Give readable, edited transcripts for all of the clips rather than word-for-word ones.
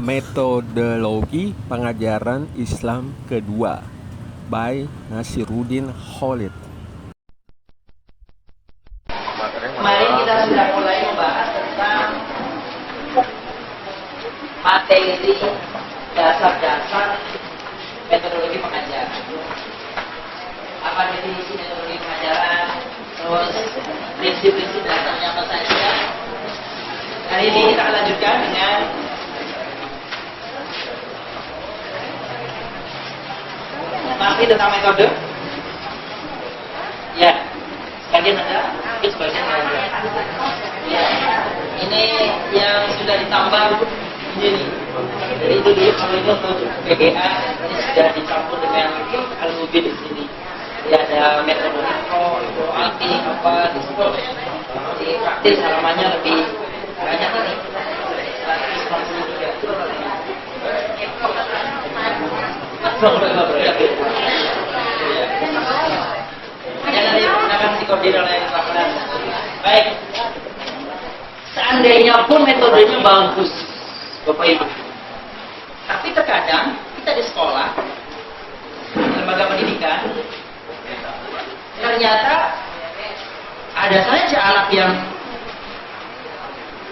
Metodologi Pengajaran Islam Kedua by Nasiruddin Khalid. Kemarin kita sudah mulai membahas tentang materi dasar-dasar metodologi pengajaran. Apa definisi metodologi pengajaran? Terus prinsip-prinsip dasarnya apa saja? Hari ini kita akan lanjutkan dengan masih tentang metode. Ya, sebagian ada, sebagian ada. Ya, ini yang sudah ditambah ini. Jadi itu dulu kalau itu untuk PGA ini sudah dicampur dengan Al-Mubin di sini. Jadi ada metode mikro, alti, apa di situ. Di praktis halamannya lebih banyak ini. 193. Nanti akan dikoordinir oleh Bapak. Baik. Seandainya pun metodenya bagus, Bapak Ibu. Tapi terkadang kita di sekolah, lembaga pendidikan, ternyata ada saja alat yang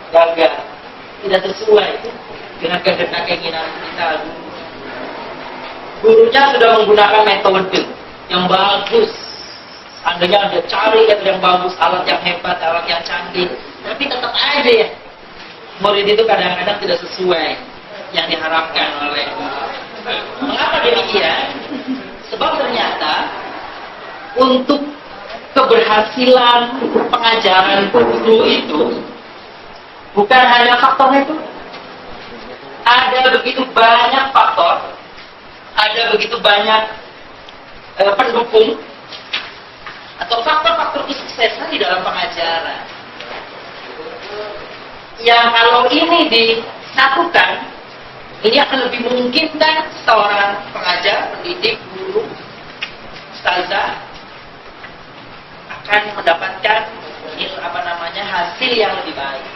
gagal, tidak sesuai dengan kehendak keinginan kita. Gurunya sudah menggunakan metode yang bagus. Seandainya ada cari yang bagus, alat yang hebat, alat yang canggih, tapi tetap aja ya murid itu kadang-kadang tidak sesuai yang diharapkan oleh. Mengapa demikian? Sebab ternyata untuk keberhasilan pengajaran guru itu bukan hanya faktor itu. Ada begitu banyak faktor, ada begitu banyak pendukung atau faktor-faktor kesuksesan di dalam pengajaran yang kalau ini disatukan, ini akan lebih memungkinkan seorang pengajar, pendidik, guru, ustazah akan mendapatkan hasil yang lebih baik.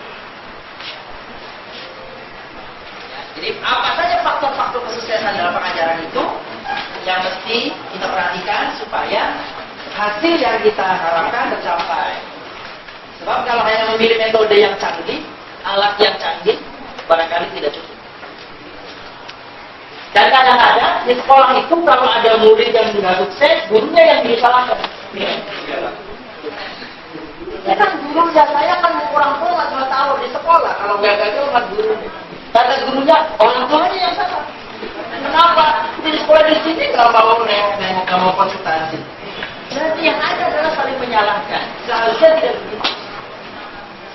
Jadi apa saja faktor-faktor kesuksesan dalam pengajaran itu yang mesti kita perhatikan supaya hasil yang kita harapkan tercapai. Sebab kalau hanya memilih metode yang canggih, alat yang canggih, barangkali tidak cukup. Dan kadang-kadang di sekolah itu kalau ada murid yang tidak sukses, gurunya yang disalahkan. Ya kan guru saya kan orang tua nggak tahu di sekolah kalau nggak gagal kan guru. Kata gurunya orang tuanya yang salah. Kenapa di sekolah di sini nggak mau nengok, nggak mau konsultasi? Berarti yang ada adalah saling menyalahkan. Seharusnya tidak begitu.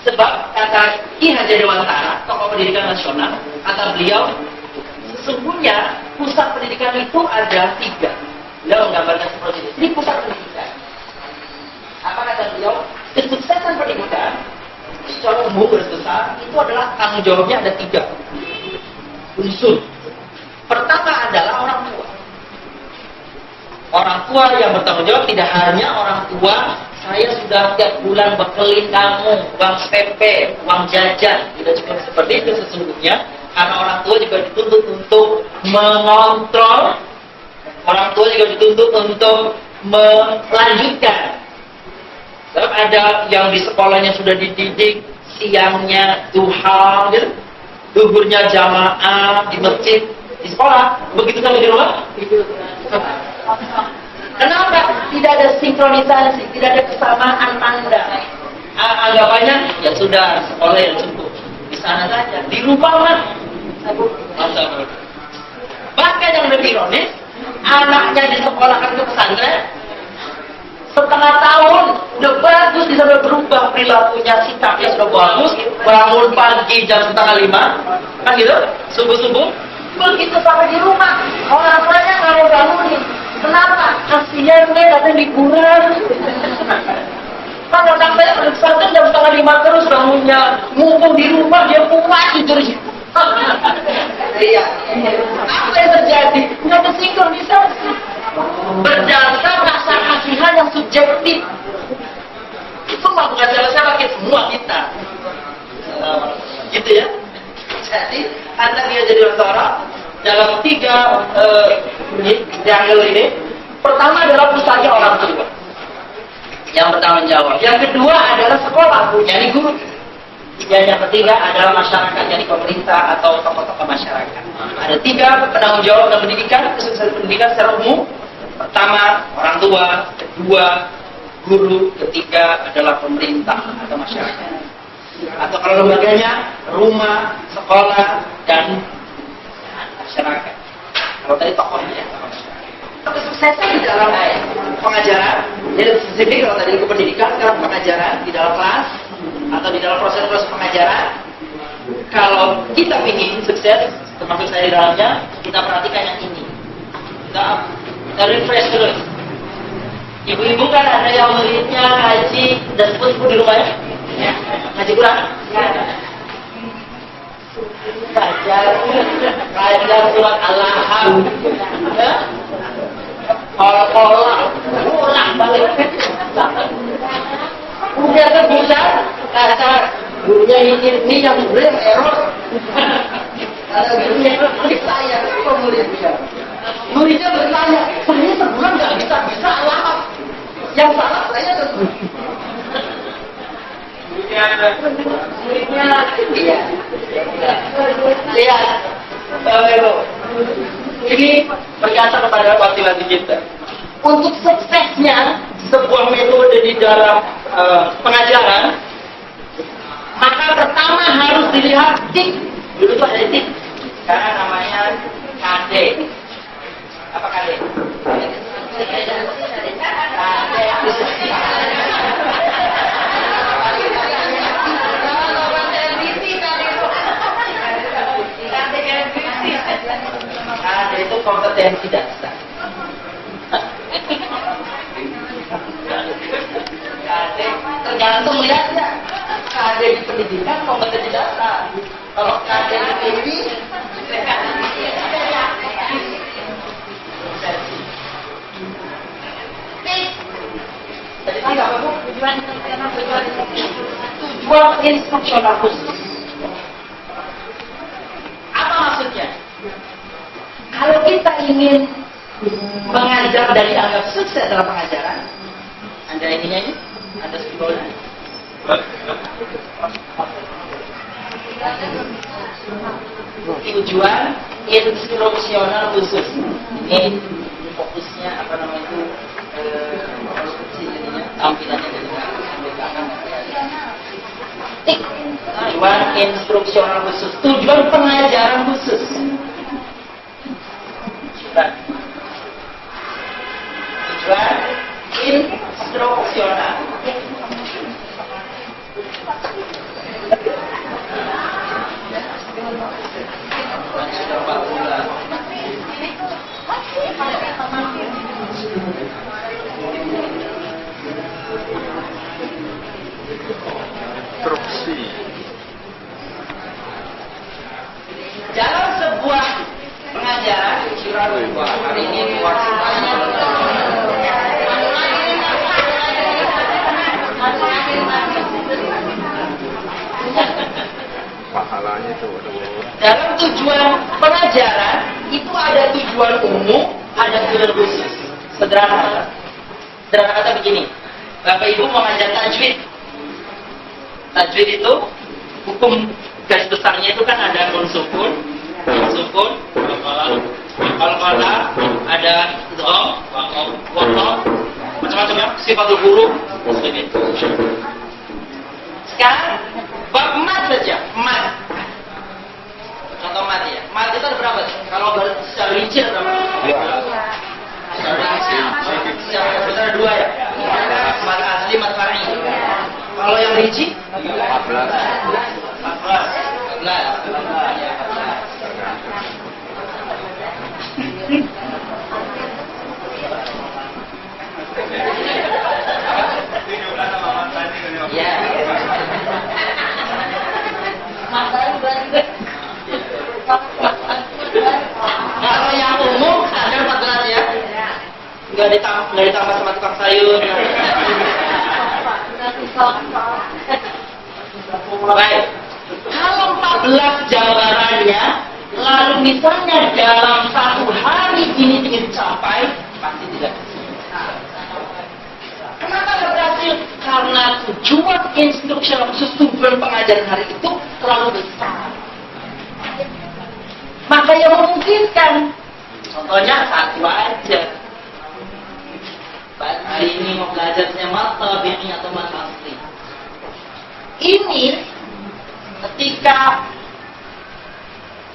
Sebab kata Ki Hajar Dewantara, tokoh pendidikan nasional, kata beliau, sesungguhnya pusat pendidikan itu ada 3. Beliau menggambarkan seperti ini. Ini pusat pendidikan. Apa kata beliau? Kesuksesan pendidikan secara umum besar itu adalah tanggung jawabnya ada 3 unsur. Pertama adalah orang tua. Orang tua yang bertanggung jawab tidak hanya orang tua, saya sudah tiap bulan bekelin kamu uang PP, uang jajan, tidak cuma seperti itu sesungguhnya. Karena orang tua juga dituntut untuk mengontrol, orang tua juga dituntut untuk melanjutkan. Sebab ada yang di sekolahnya sudah dididik, siangnya duha, gitu. Duhurnya jamaah di masjid, di sekolah. Begitu kan di rumah? Kenapa? Tidak ada sinkronisasi, tidak ada kesamaan tanda. Anggapannya, ya sudah, sekolah yang cukup. Di sana saja, di rumah lah. Bahkan yang lebih ironis, anaknya disekolahkan ke pesantren, setengah tahun udah bagus, bisa berubah perilakunya, sikapnya sudah bagus, bangun pagi jam 4:30, kan gitu, subuh-subuh. Begitu sampai di rumah, orang tuanya nggak mau bangunin. Kenapa? Kasihan nih, katanya liburan. Kan anak saya pada pesantren jam 4:30 terus bangunnya, mumpung di rumah dia kuat tidur. Iya. Apa yang terjadi? Nggak tersinkronisasi. Berdasar rasa kasihan yang subjektif. Itu mah bukan salah siapa, semua kita. Gitu ya. Jadi Anda dia jadi restoran dalam 3 triangle ini. Pertama adalah pusatnya orang tua yang bertanggung jawab. Yang kedua adalah sekolah, yakni guru. Dan yang ketiga adalah masyarakat, yakni pemerintah atau tokoh-tokoh masyarakat. Ada 3 penanggung jawab dalam pendidikan, kesuksesan pendidikan secara umum. Pertama, orang tua. Kedua, guru. Ketiga adalah pemerintah atau masyarakat. Atau kalau lembaganya, rumah, sekolah, dan masyarakat. Kalau tadi tokohnya, tokoh masyarakat. Kesuksesan di dalam pengajaran, jadi spesifik kalau tadi ke pendidikan, sekarang pengajaran di dalam kelas atau di dalam proses-proses pengajaran. Kalau kita ingin sukses, termasuk saya di dalamnya, kita perhatikan yang ini. Kita refresh dulu. Ibu-ibu kan ada yang muridnya ngaji dan sepupu di rumahnya, ngaji Quran. Belajar surat Al-Lahab, Al-Qolah, ulang balik. Udah kan bisa, kata gurunya ini yang boleh error. Ada gurunya bertanya, apa muridnya? Muridnya bertanya, saya sebulan nggak bisa Al-Lahab. Yang salah saya tuh. Muridnya, iya. Lihat, ini berkata kepada wakil-wakil kita. Untuk suksesnya sebuah metode di dalam pengajaran, maka pertama harus dilihat tik. Dulu itu ada tik, karena namanya KD. Apa KD? KD itu kompetensi dasar. KD tergantung lihatnya. KD di pendidikan kompetensi dasar. Kalau KD di TV, tujuan instruksional khusus. Apa maksudnya? Kalau kita ingin mengajar dan dianggap sukses dalam pengajaran, Anda ininya ini, Anda sebelumnya. Tujuan instruksional khusus. Ini fokusnya apa namanya itu? Tampilannya dari tujuan instruksional khusus, tujuan pengajaran khusus. Tujuan instruksional. Instruksi. Dalam sebuah pengajaran, hari ini Pahalanya tuh. dalam tujuan pengajaran itu ada tujuan umum, ada tujuan khusus. Sederhana kata begini, Bapak Ibu mengajar tajwid. Tajwid itu hukum garis besarnya itu kan ada nun sukun, qalqalah, ada idgham, waqaf, macam-macam ya, sifatul huruf seperti itu. Sekarang bab mat saja, mat. Contoh mat ya. Mat itu ada berapa? Kalau secara rinci ada berapa? Secara besar ada 2 ya. Mat asli, mat far'i. Kalau yang rinci? 14. Ya. Kalau yang umum ada 14 ya. Nggak ditambah sama tukang sayur. Baik. Kalau 14 jabarannya Lalu misalnya dalam 1 hari ini ingin capai, pasti tidak bisa. Kenapa tidak berhasil? Karena tujuan instruksional khusus, tujuan pengajaran hari itu terlalu besar. Maka yang memungkinkan, contohnya satu aja. Hari ini mau belajarnya mata bini atau mata asli. Ini ketika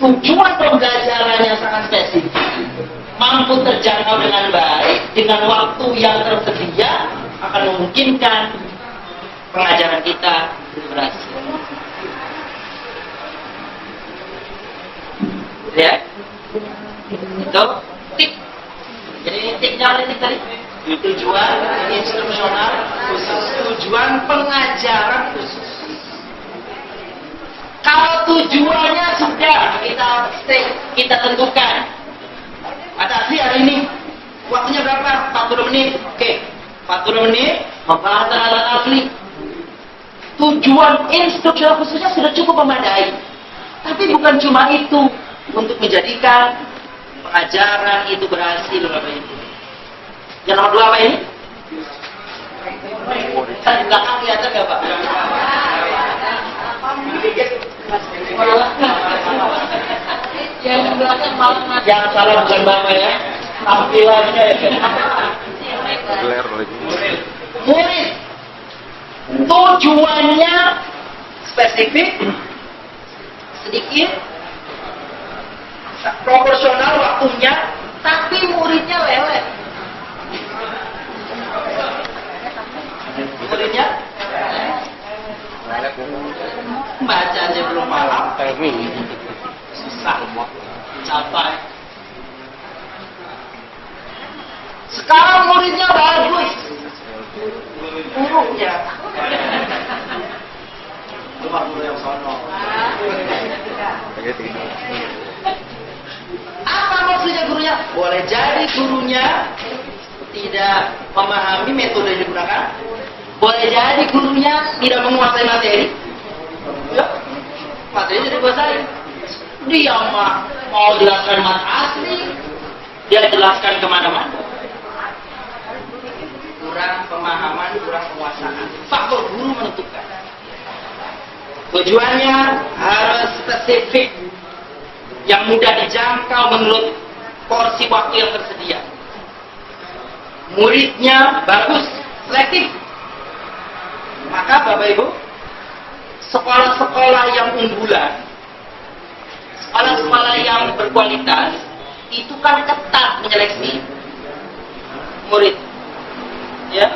tujuan pembelajarannya sangat spesifik, mampu terjangkau dengan baik, dengan waktu yang tersedia, akan memungkinkan pengajaran kita berhasil. Ya, itu tip. Jadi tipnya apa tip tadi? Tujuan instruksional khusus, tujuan pengajaran khusus. Kalau tujuannya sudah kita tentukan, ada asli hari ini, waktunya berapa? 40 menit. Oke, 40 menit membahas alat asli. Tujuan instruksional khususnya sudah cukup memadai. Tapi bukan cuma itu, untuk menjadikan pengajaran itu berhasil. Yang nomor 2 apa ini? Di belakang kelihatan nggak Pak? Yang belakang malah jangan salah, bukan Bapak ya. Tampilannya ya. Murid. Tujuannya spesifik, sedikit, proporsional waktunya, tapi muridnya lelet. Muridnya baca aja belum paham, susah capai. Sekarang muridnya bagus, gurunya cuma guru yang sono. Apa maksudnya gurunya? Boleh jadi gurunya tidak memahami metode yang digunakan, boleh jadi gurunya tidak menguasai materi. Ya, materi tidak dikuasai. Dia mau jelaskan mat asli, dia jelaskan kemana-mana. Kurang pemahaman, kurang penguasaan. Faktor guru menentukan. Tujuannya harus spesifik, yang mudah dijangkau menurut porsi waktu yang tersedia. Muridnya bagus, selektif. Maka Bapak Ibu, sekolah-sekolah yang unggulan, sekolah-sekolah yang berkualitas, itu kan ketat menyeleksi murid. Ya,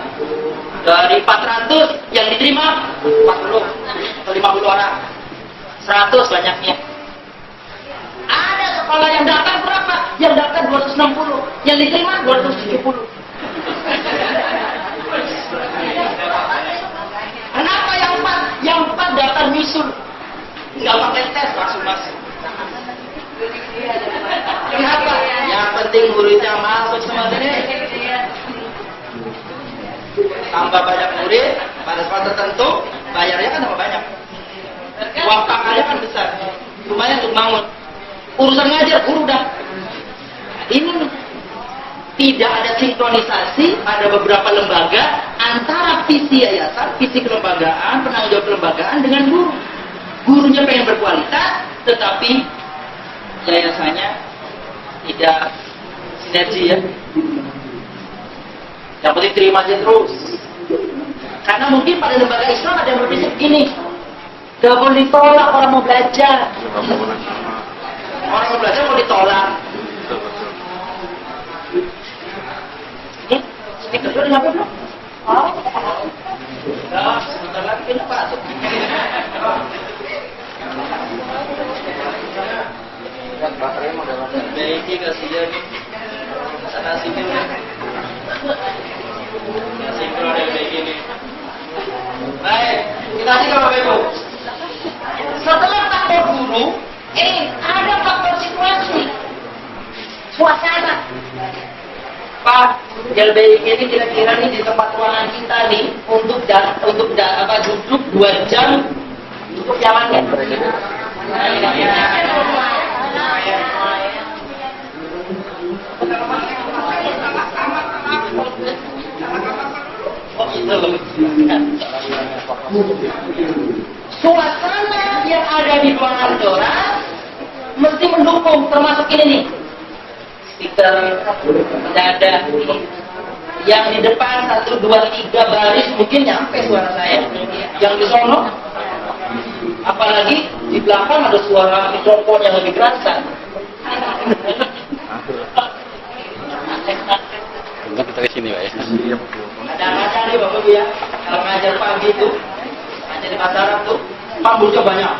dari 400 yang diterima 40 atau 50 orang, 100 banyaknya. Ada sekolah yang datang berapa? Yang datang 260, yang diterima 270. Kenapa yang 4? Yang 4 datang nyusul, nggak pakai tes, langsung masuk. Kenapa? Yang penting muridnya masuk semua ini. Tambah banyak murid, pada sekolah tertentu, bayarnya kan tambah banyak. Uang pakalnya kan besar, lumayan untuk bangun. Urusan ngajar, guru dah. Ini tidak ada sinkronisasi pada beberapa lembaga antara visi yayasan, visi kelembagaan, penanggung jawab kelembagaan dengan guru. Gurunya pengen berkualitas, tetapi yayasannya tidak sinergi ya. Yang penting terima aja terus. Karena mungkin pada lembaga Islam ada yang berprinsip gini, gak boleh ditolak orang mau belajar. Orang mau belajar mau ditolak. Ini stiker sudah nyampe belum? Oh, nah, sebentar lagi kena masuk. Lihat baterai mau dalam. Baiknya kasihan. Sana sini udah. Sinkron yang kayak gini. Baik, kita lanjut Bapak Ibu. Setelah faktor guru, ada faktor situasi, suasana. Pak, LBI ini kira-kira nih di tempat ruangan kita nih untuk duduk 2 jam cukup nyaman ya? Suasana yang ada di ruangan orang mesti mendukung, termasuk ini nih. Speaker ada yang di depan 1, 2, 3 baris mungkin nyampe suara saya. Yang di sono, apalagi di belakang ada suara mikrofon yang lebih kerasa. Enggak, kita ke sini, Pak ya. Ada nih Bapak Ibu ya. Kalau ngajar pagi itu, ngajar di pasaran tuh, pambulnya banyak.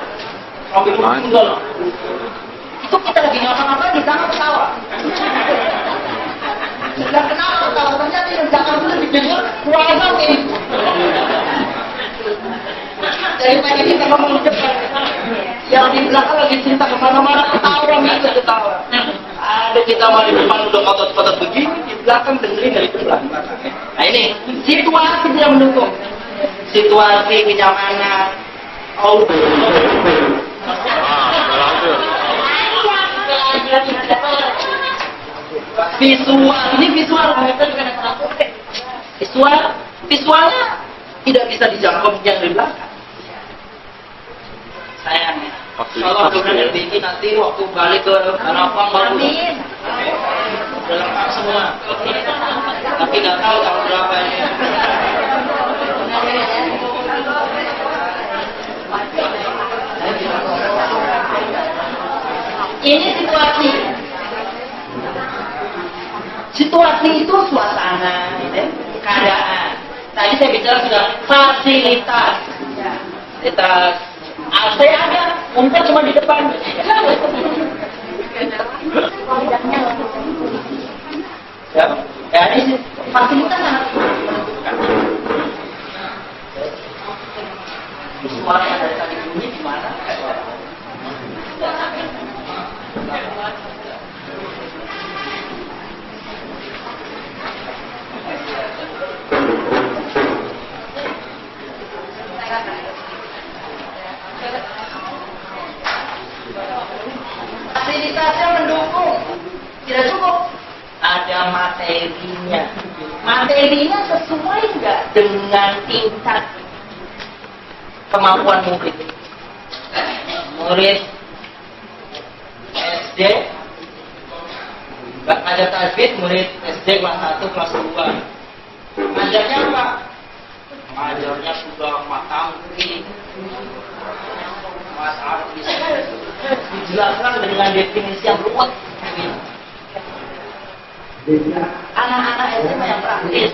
Sampai tinggal. Itu kita lagi ngapa-ngapa di sana ketawa. Dan kenapa ketawa? Ternyata yang Jakarta lebih dengar ruangan ini. Daripada kita ngomong di depan. Yang di belakang lagi cinta kemana-mana ketawa, gitu ketawa. Ada kita mau di depan udah kotor-kotor begini, di belakang dengerin dari belakang. Nah ini situasi yang mendukung. Situasi kenyamanan. Visualnya tidak bisa dijangkau yang di belakang. Sayangnya. Kalau sudah bikin nanti waktu balik ke Tanapang baru udah lengkap semua. Tapi nggak tahu tahun berapa ini. Ini situasi. Situasi itu suasana, keadaan. Tadi saya bicara sudah fasilitas. AC ada, umpet cuma di depan. Ya, ini fasilitas sangat menentukan. Suara yang dari tadi bunyi di mana? Fasilitasnya mendukung, tidak cukup. Ada materinya. Materinya sesuai nggak dengan tingkat kemampuan murid? Murid SD, nggak ada tajwid, murid SD kelas 1, kelas 2. Ngajarnya apa? Ngajarnya sudah matang, Mas Arfi dijelaskan dengan definisi yang ruwet. Anak-anak SMA yang praktis,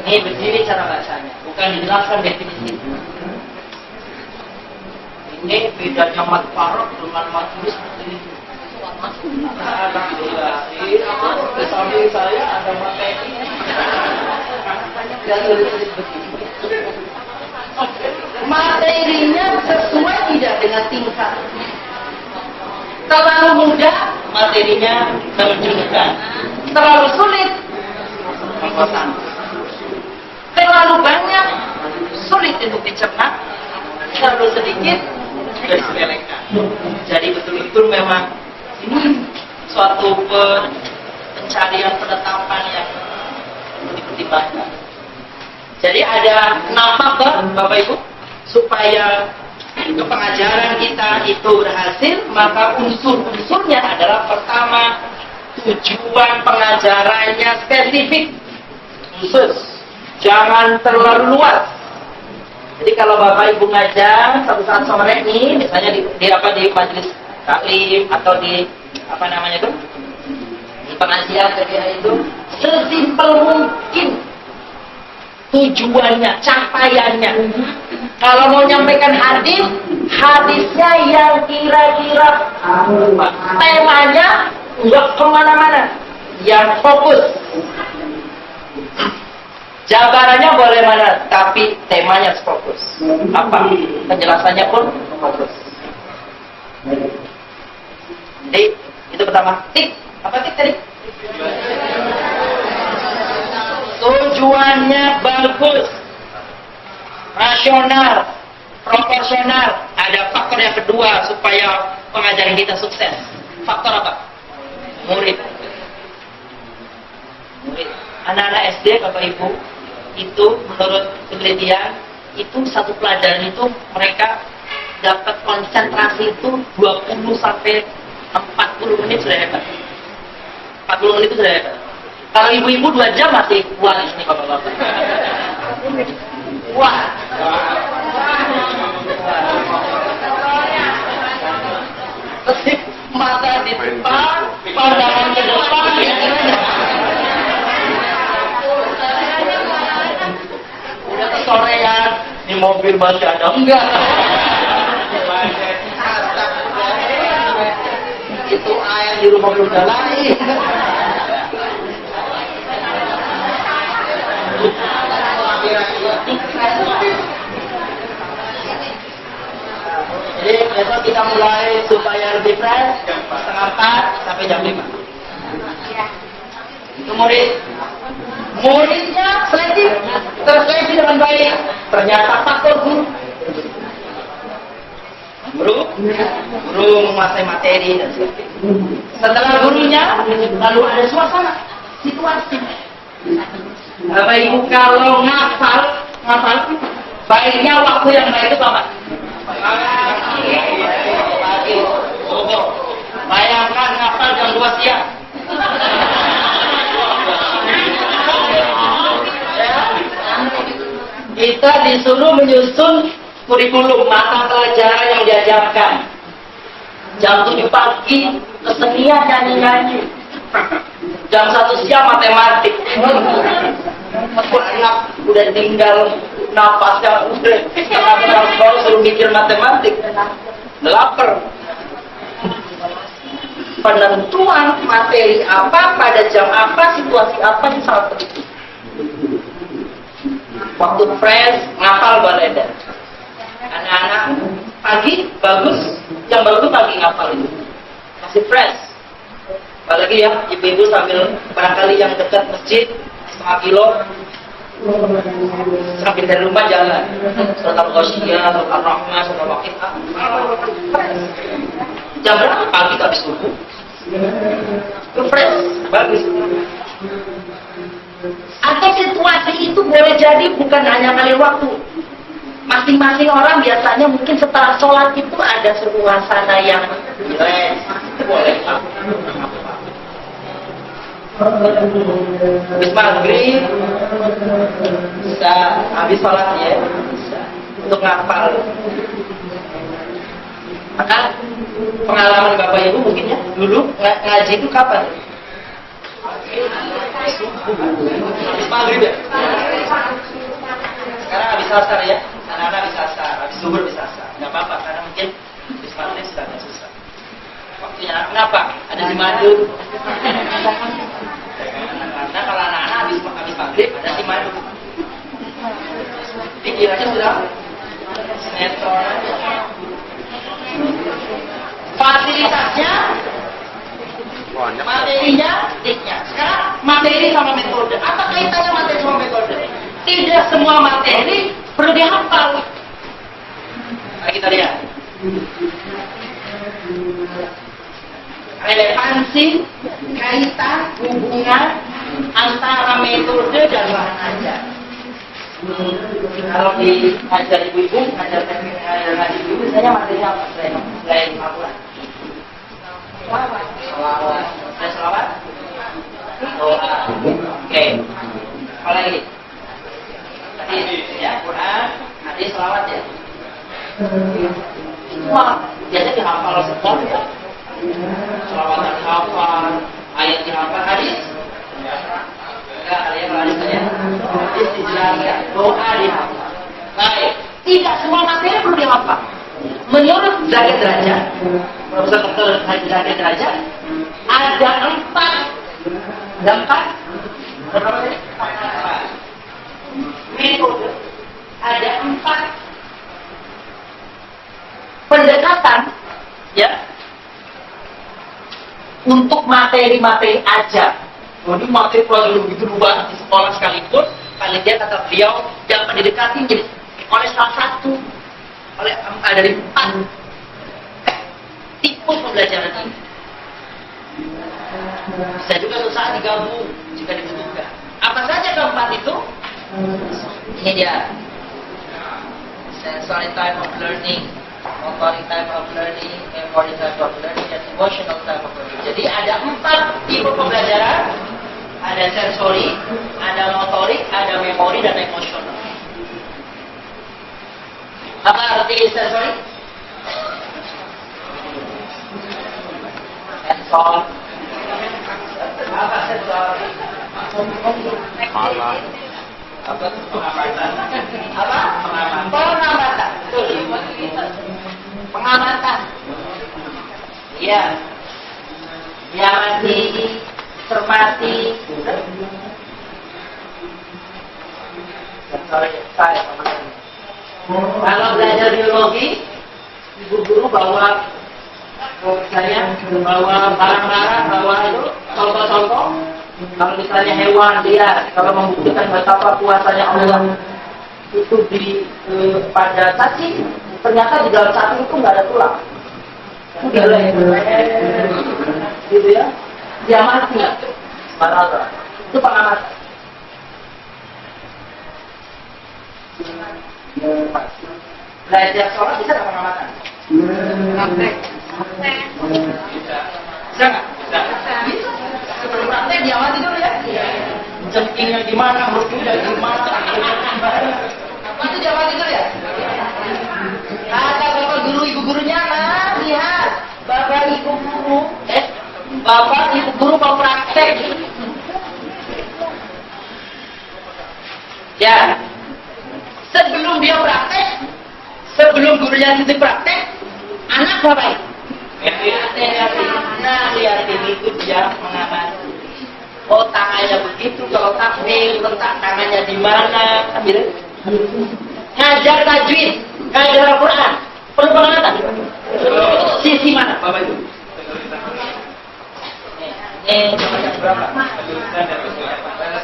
ini berdiri cara bacanya, bukan dijelaskan definisi. Ini bedanya mat parok dengan mat tulis seperti itu. Alhamdulillah, di samping saya ada materi yang tulis begitu. Materinya sesuai tidak dengan tingkat. Terlalu mudah, materinya mengejutkan. Terlalu sulit, membosankan. Terlalu banyak, sulit untuk dicerna. Terlalu sedikit, disepelekan. Jadi betul-betul memang ini suatu pencarian penetapan yang dipertimbangkan. Jadi ada 6 faktor, Bapak Ibu, supaya pengajaran kita itu berhasil, maka unsur-unsurnya adalah pertama, tujuan pengajarannya spesifik, khusus, jangan terlalu luas. Jadi kalau Bapak Ibu ngajar satu saat sore ini, misalnya di majelis taklim atau di di pengajian itu, sesimpel mungkin tujuannya, capaiannya. Kalau mau nyampaikan hadisnya yang kira-kira temanya nggak kemana-mana, yang fokus. Jabarannya boleh mana, tapi temanya fokus. Apa? Penjelasannya pun fokus. Jadi itu pertama. Tik. Apa tik tadi? Tujuannya bagus, rasional, proporsional. Ada faktor yang kedua supaya pengajaran kita sukses. Faktor apa? Murid. Anak-anak SD, Bapak Ibu, itu menurut penelitian, itu satu pelajaran itu mereka dapat konsentrasi itu 20 sampai 40 menit sudah hebat. 40 menit itu sudah hebat. Kalau ibu-ibu 2 jam masih kuat di sini Bapak-bapak. Wah. Mata di depan, pandangan ke depan. Udah kesorean, di mobil masih ada enggak? Itu air di rumah belum lain. Jadi besok kita mulai supaya lebih fresh jam 3:30 sampai jam 5. Itu muridnya terseleksi dengan baik. Ternyata faktor guru menguasai materi dan sebagainya. Setelah gurunya, lalu ada suasana, situasi. Bapak Ibu kalau ngafal, baiknya waktu yang baik itu apa? Pagi. Bayangkan ngafal jam 2 siang. Kita disuruh menyusun kurikulum mata pelajaran yang diajarkan. Jam 7 pagi kesenian nyanyi-nyanyi. Jam 1 siang matematik. Anak udah tinggal napasnya udah setengah suruh mikir matematik. Lapar. Penentuan materi apa pada jam apa, situasi apa itu sangat penting. Waktu fresh ngapal baleda. Anak-anak pagi bagus, yang bagus pagi ngapal itu masih fresh. Apalagi ya ibu-ibu sambil barangkali yang dekat masjid setengah kilo sambil dari rumah jalan surat Al-Ghasyiyah, surat Ar-Rahman, surat Al-Waqiah. Jam berapa pagi habis subuh? Itu fresh, bagus. Atau situasi itu boleh jadi bukan hanya kali waktu. Masing-masing orang biasanya mungkin setelah sholat itu ada suasana yang relax. Boleh. Habis maghrib bisa habis sholat ya, bisa untuk ngapal. Maka pengalaman Bapak Ibu mungkin ya dulu ngaji itu kapan? Habis maghrib ya. Sekarang habis asar ya, anak-anak habis asar, habis zuhur bisa asar. Nggak apa-apa karena mungkin habis maghrib sudah agak susah. Waktunya kenapa? Ada di madu. Karena kalau anak-anak habis maghrib ada di madu. Pikirannya sudah sinetron. Fasilitasnya, materinya, tiknya. Sekarang materi sama metode. Apa kaitannya materi sama metode? Tidak semua materi perlu dihafal. Mari kita lihat. Relevansi, kaitan, hubungan antara metode dan bahan ajar. Kalau di ajar ibu-ibu, ajar ngaji ibu, saya materi apa? Selain Al-Quran. Selawat. Ada selawat? Doa. Oke. Apa lagi? Tadi ya Quran, hadis, selawat ya. Semua biasanya dihafal semua. Selawat dihafal, ayat dihafal, hadis. Enggak, ada yang hadis ya. Hadis dijelaskan, doa dihafal. Baik, tidak semua materi perlu dihafal. Menurut Zakat Derajat, Profesor Dr. Haji Zakat Derajat, ada 4 metode, ada 4 pendekatan ya untuk materi-materi ajar. Jadi materi pelajaran begitu banyak di sekolah sekalipun, paling dia kata beliau dapat didekati jadi oleh salah satu dari 4 tipe pembelajaran ini. Bisa juga susah digabung jika dibutuhkan. Apa saja keempat itu? Ini dia. Sensory type of learning, motoric type of learning, memory type of learning, dan emotional type of learning. Jadi ada 4 tipe pembelajaran. Ada sensory, ada motorik, ada memori, dan emosional. Apa arti sensory? Sensor. Apa sensor? Apa pengamatan? Apa? Pengamatan. Pengamatan. Iya. Diamati, cermati. Kalau belajar biologi, ibu guru bawa barang-barang, bawa itu contoh-contoh. Kalau misalnya hewan, dia kalau membuktikan betapa kuasanya Allah itu pada cacing, ternyata di dalam cacing itu nggak ada tulang. Gitu ya, dia mati. Subhanallah. Itu pengamatan. Belajar sholat bisa nggak pengamatan? Bisa nggak? Bisa. Sebelum praktek diamati dulu ya. Jengkingnya gimana, hurufnya gimana. Itu diamati dulu ya. Kata bapak guru ibu gurunya, nah lihat bapak ibu guru, bapak ibu guru mau praktek. Ya, sebelum dia praktek, sebelum gurunya titip praktek, anak bapak. Nah, lihat ini itu dia mengamati. Oh, tangannya begitu, kalau takbir, letak tangannya di mana? Ngajar tajwid, ngajar Al-Quran, perlu pengamatan. Sisi mana, bapak ibu? Berapa?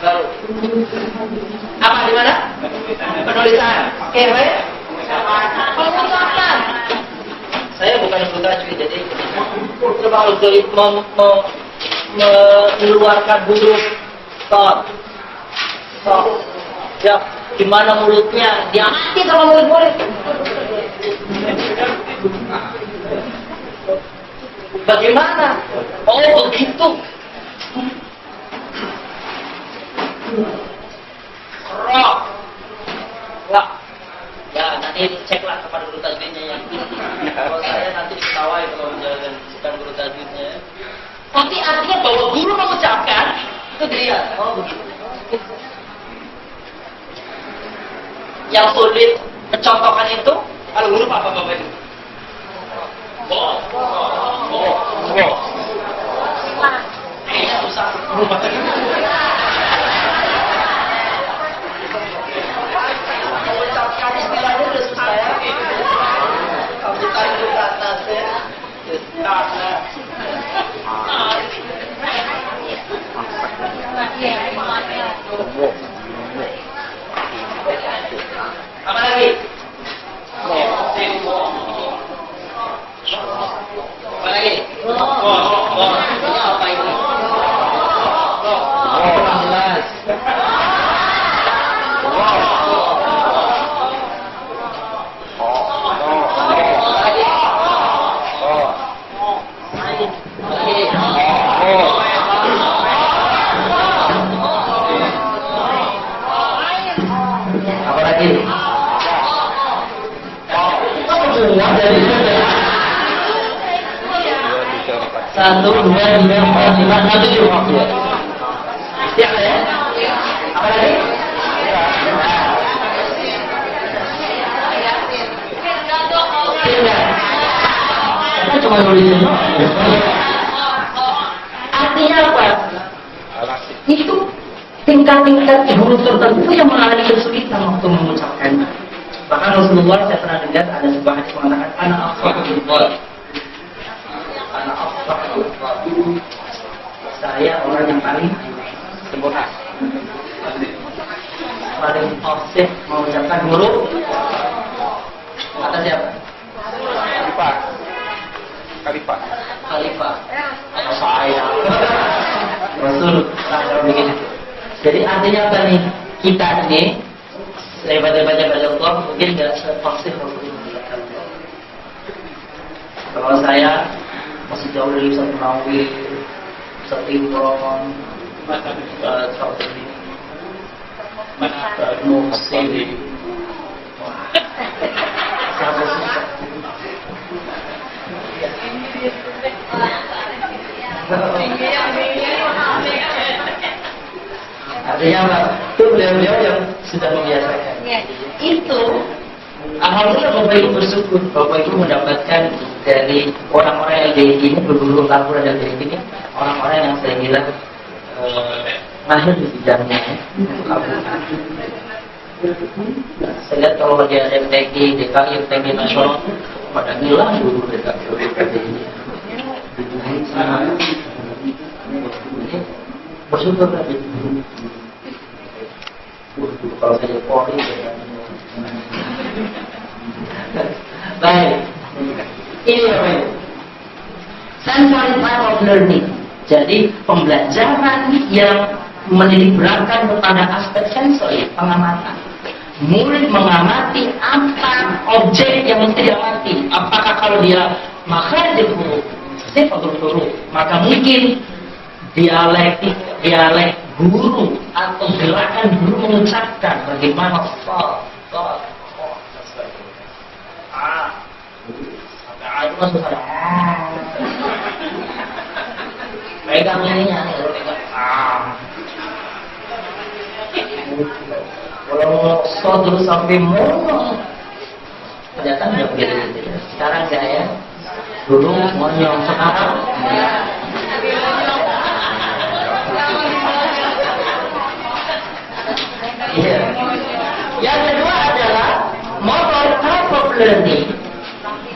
Baru. Apa di mana? Penulisan. Oke, baik. Pengucapan. Saya bukan guru tajwid, jadi coba kalau dari mengeluarkan huruf to, ya gimana mulutnya, diamati sama murid-murid. Bagaimana? Oh begitu. Roh. Wah. Ya nanti ceklah kepada guru tajwidnya ya. Kalau saya nanti diketawain kalau menjalankan bukan guru tajwidnya. Tapi artinya bahwa guru mengucapkan itu dilihat. Oh begitu. Yang sulit mencontohkan itu kalau guru apa bapak itu? Kayaknya susah. Mengucapkan istilahnya udah susah ya. Kalau kita itu kata saya, apa lagi? Apa lagi? Ini apa ini? Apa lagi? Satu, dua, tiga, empat, lima, satu, dua. Siap ya? Apa lagi? Kita cuma nulisin. Artinya apa? Itu tingkat-tingkat huruf tertentu yang mengalami kesulitan waktu mengucapkannya. Bahkan Rasulullah saya pernah dengar ada sebuah hadis mengatakan anak afsahul. Saya orang yang paling sempurna, paling fasih mengucapkan huruf. Kata siapa? Kalifah. khalifah atau saya Rasul begini. Jadi artinya apa nih? Kita ini hebat-hebatnya Allah mungkin nggak sepasif kalau saya masih jauh dari Ustaz Nawawi, Ustaz Imron, Ustaz Muhsin, sampai susah. Artinya apa? Itu beliau-beliau yang sudah membiasakan. Itu alhamdulillah Bapak Ibu bersyukur Bapak Ibu mendapatkan dari orang-orang yang dari ini berguru Al-Quran dan dari ini orang-orang yang saya kira mahir di bidangnya. Saya lihat kalau dia MTQ, DKI, MTQ nasional pada hilang guru DKI ini. Bersyukur tadi. Kalau saya Polri, baik. Ini apa itu? Sensory type of learning. Jadi pembelajaran yang menitik beratkan kepada aspek sensori, pengamatan. Murid mengamati apa objek yang mesti diamati. Apakah kalau dia makhraj huruf, sifatul huruf, maka mungkin dialek guru atau gerakan guru mengucapkan bagaimana itu masuk ada pegang ininya kalau terus sampai mono ternyata nggak begitu. Sekarang saya dulu monyong, sekarang iya. Yang kedua adalah motor type of learning,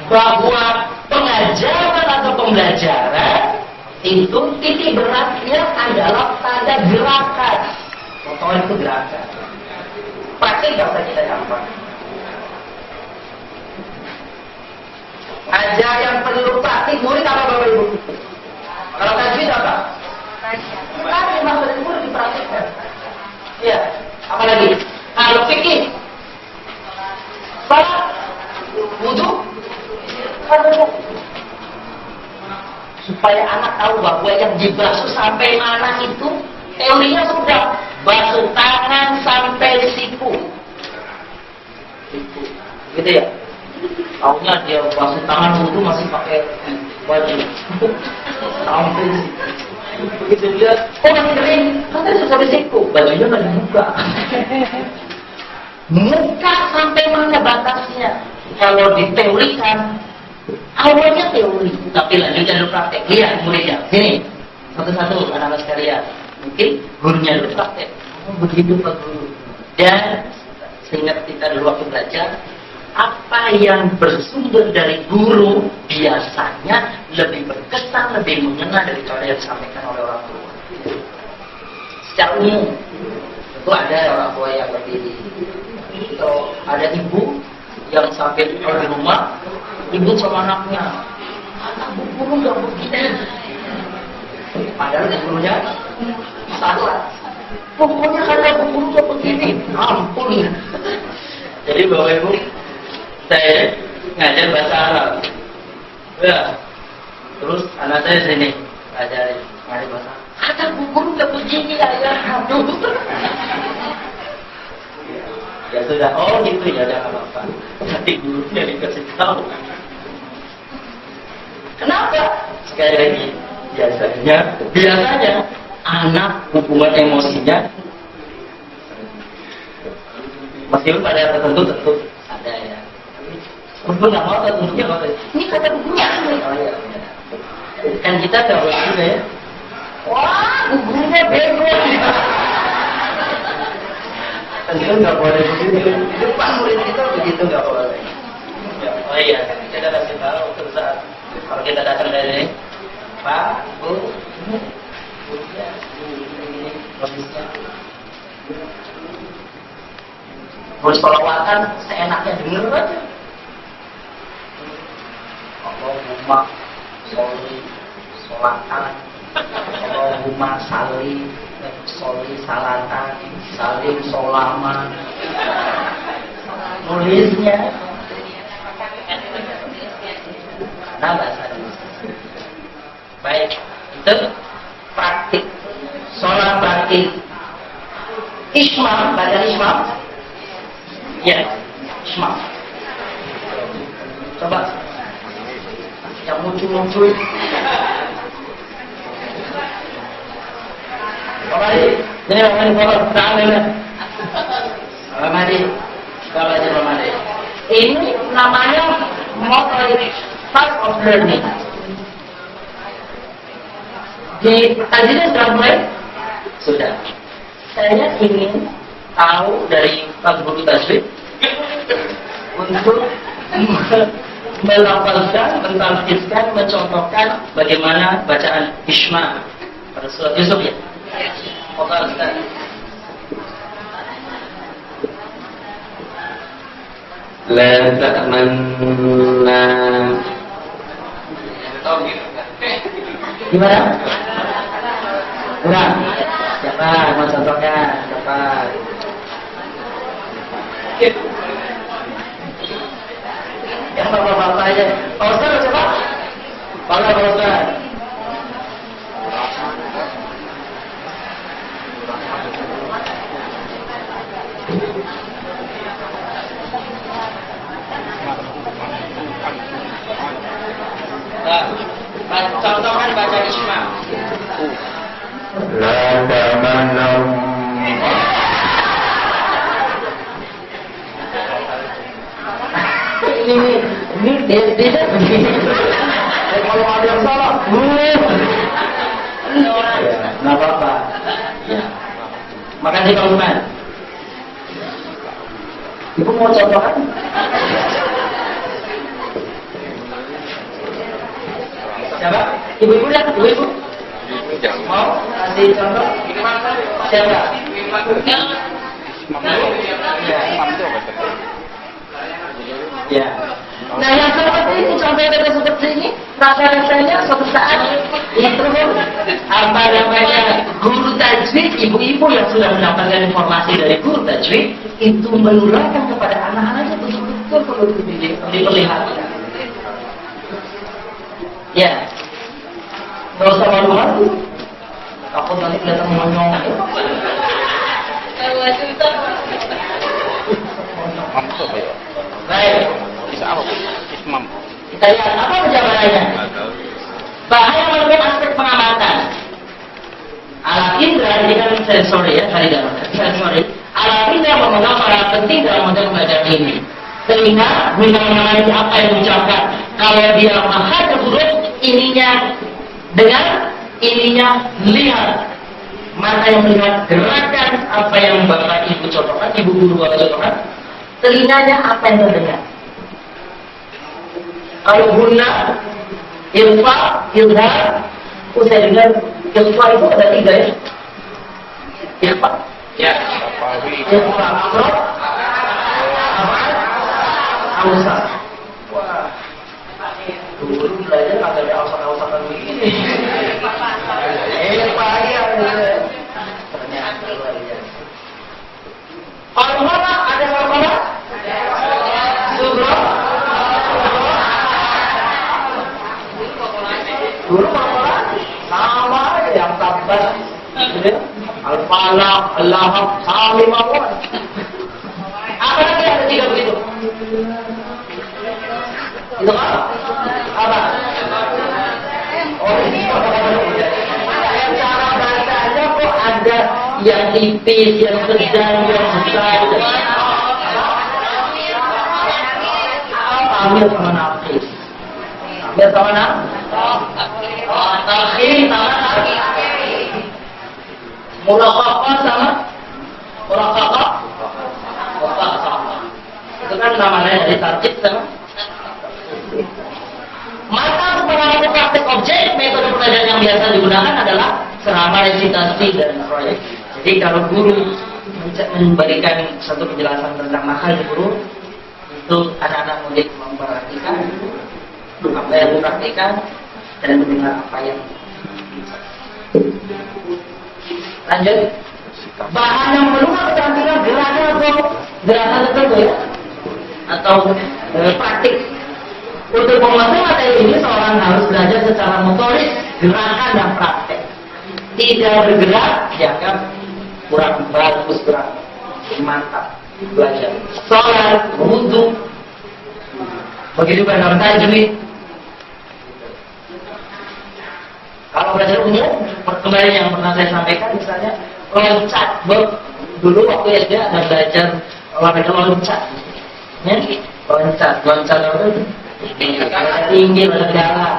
bahwa pengajaran atau pembelajaran itu titik beratnya adalah pada gerakan. Motor itu gerakan. Praktik nggak usah kita gampang. Ajar yang perlu praktik murid apa Bapak Ibu? Kalau tajwid apa? Kita memang betul dipraktikkan. Iya. Apalagi kalau fikih, salat, wudu, supaya anak tahu bahwa yang dibasuh sampai mana itu teorinya sudah basuh tangan sampai siku, gitu ya. Taunya dia basuh tangan wudu masih pakai baju sampai begitu dia masih kering, kan sudah sampai siku, bajunya nggak dibuka. Muka sampai mana batasnya? Kalau diteorikan, awalnya teori, tapi lanjutnya dulu praktek. Lihat muridnya, sini satu-satu anak-anak sekalian. Mungkin gurunya dulu praktek. Begitu Pak Guru. Dan seingat kita dulu waktu belajar, apa yang bersumber dari guru biasanya lebih berkesan, lebih mengena daripada yang disampaikan oleh orang tua. Secara umum, itu ada orang tua yang berdiri. Atau ada ibu yang sampai di rumah, ibu sama anaknya, anak guru nggak begini. Padahal gurunya salah. Pokoknya kata guru nggak begini, ampun. Jadi Bapak Ibu, saya ngajar bahasa Arab. Ya. Terus anak saya sini ngajar bahasa Arab. Kata guru nggak begini ayah. Aduh. Ya sudah, oh gitu ya, ada apa-apa. Nanti gurunya dikasih tahu. Kenapa? Sekali lagi, biasanya anak hubungan emosinya meskipun pada tertentu tentu ada ya. Meskipun nggak mau tentunya apa? Ini kata gurunya. Oh iya. Kan kita tahu juga ya. Wah, gurunya bego. Tentu nggak boleh begitu. Di depan murid kita begitu nggak boleh. Oh iya, kita kasih tahu terus saat kalau kita datang dari Pak, Bu, terus selawatan seenaknya denger aja. Allah, Mak, sorry, solatan, Allahumma salim, soli salatan, salim solama. Nulisnya karena bahasa Indonesia. Baik, itu praktik sholat praktik. Isma, baca isma. Ya, isma. Coba yang muncul-muncul. Pak Madi, ini Pak Madi, tangan ini. Pak Madi, coba aja Pak Madi. Ini namanya motor part of learning. Di kajian sudah mulai? Sudah. Saya ingin tahu dari Pak Guru Tajwid untuk melafalkan, mentalkiskan, mencontohkan bagaimana bacaan Isma pada surat Yusuf ya. Oke, Ustaz. La ta'manna. Gimana? Kurang. Siapa mau contohnya? Siapa? Yang bapak-bapak aja. Pak Ustaz siapa? Pak Ustaz. Contohkan baca Isma. La ta'manna. Ini dia begini. Kalau ada yang salah, nggak apa-apa. Ya. Makasih Pak Usman. Ibu mau contohkan? Siapa? Ibu-ibu dah, ibu-ibu. Mau kasih contoh? Siapa? Ya. Nah yang seperti ini, contohnya seperti ini, rasa-rasanya suatu saat itu apa namanya guru tajwid, ibu-ibu yang sudah mendapatkan informasi dari guru tajwid itu menularkan kepada anak-anaknya betul-betul perlu diperlihatkan. Ya, nggak usah malu-malu. Takut nanti kelihatan monyong. Baik. Bisa apa? Ismam. Kita lihat apa penjabarannya. Bahaya melakukan aspek pengamatan. Alat indra ini kan sensori ya, tadi dalam sensori. Alat indra memegang peran penting dalam model belajar ini. Telinga mengenali apa yang diucapkan. Kalau dia menghadap huruf, ininya dengar, ininya lihat. Mata yang melihat gerakan apa yang bapak ibu contohkan, ibu guru bapak contohkan. Telinganya apa yang terdengar. Kalau guna, ilfa, ilhar, saya dengar ilfa itu ada 3 ya. Ilfa. Ya. Ilfa, amrot, Ausa. Wah. Dulu belajar kagak ada ausa-ausakan begini. Payah. Ternyata luar biasa. Kalau ada apa? Sugro. Dulu apa? Sama yang tabat. Al-Falaq, Al-Lahab, Salim apa? Apa lagi yang 3 begitu? Itu apa? Oh ini cara bacanya kok ada yang tipis, yang sedang, yang besar. Ambil sama nafis. Ambil sama nafis. Takhir sama nafis. Murakakah sama murakakah. Sama. Itu kan namanya dari tartib sama. Maka sebenarnya praktek objek, metode pelajaran yang biasa digunakan adalah serama resitasi dan proyek. Jadi kalau guru memberikan satu penjelasan tentang makhluk huruf, itu anak-anak murid memperhatikan apa yang dipraktikkan, dan mendengar apa yang lanjut. Bahan yang meluas keterampilan gerakan atau gerakan tertentu ya, atau praktik. Untuk menguasai materi ini seorang harus belajar secara motoris, gerakan dan praktek. Tidak bergerak dianggap kurang bagus, kurang mantap belajar. Sholat, wudhu, begitu juga dalam tajwid. Kalau belajar umum, kembali yang pernah saya sampaikan, misalnya loncat, dulu waktu SD ada belajar olahraga loncat, ya, loncat apa? Tinggi, berjalan,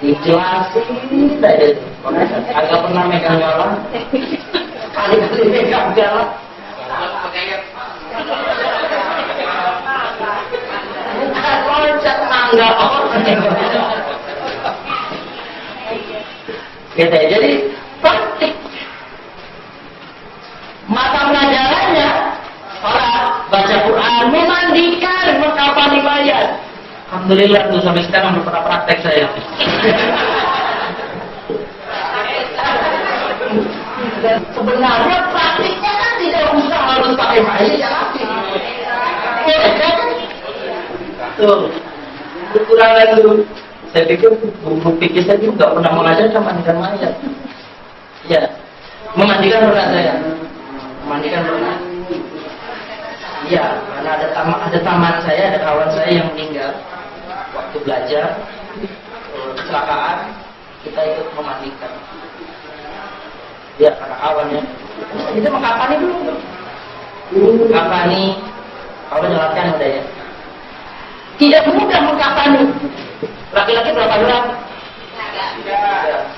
dijelasin saja. Agak pernah megang galon, kali-kali megang galon. Loncat mangga orang. Gitu ya. Jadi praktik. Mata pelajarannya sholat, baca Quran, memandikan, mengkafani mayat. Alhamdulillah tuh sampai sekarang belum pernah praktek saya. Dan sebenarnya praktiknya kan tidak usah harus pakai mayat ya lagi. Tuh, kekurangan dulu. Saya pikir guru pikir saya juga nggak pernah mengajarkan mandikan mayat. Ya, memandikan pernah saya. Memandikan pernah. Iya, karena ada taman saya, ada kawan saya yang meninggal waktu belajar, kecelakaan, kita ikut memandikan. Ya, karena kawannya. Itu mengkapani dulu. Mengkapani, kalau nyelatkan udah ya. Tidak mudah mengkapani. Laki-laki berapa gram?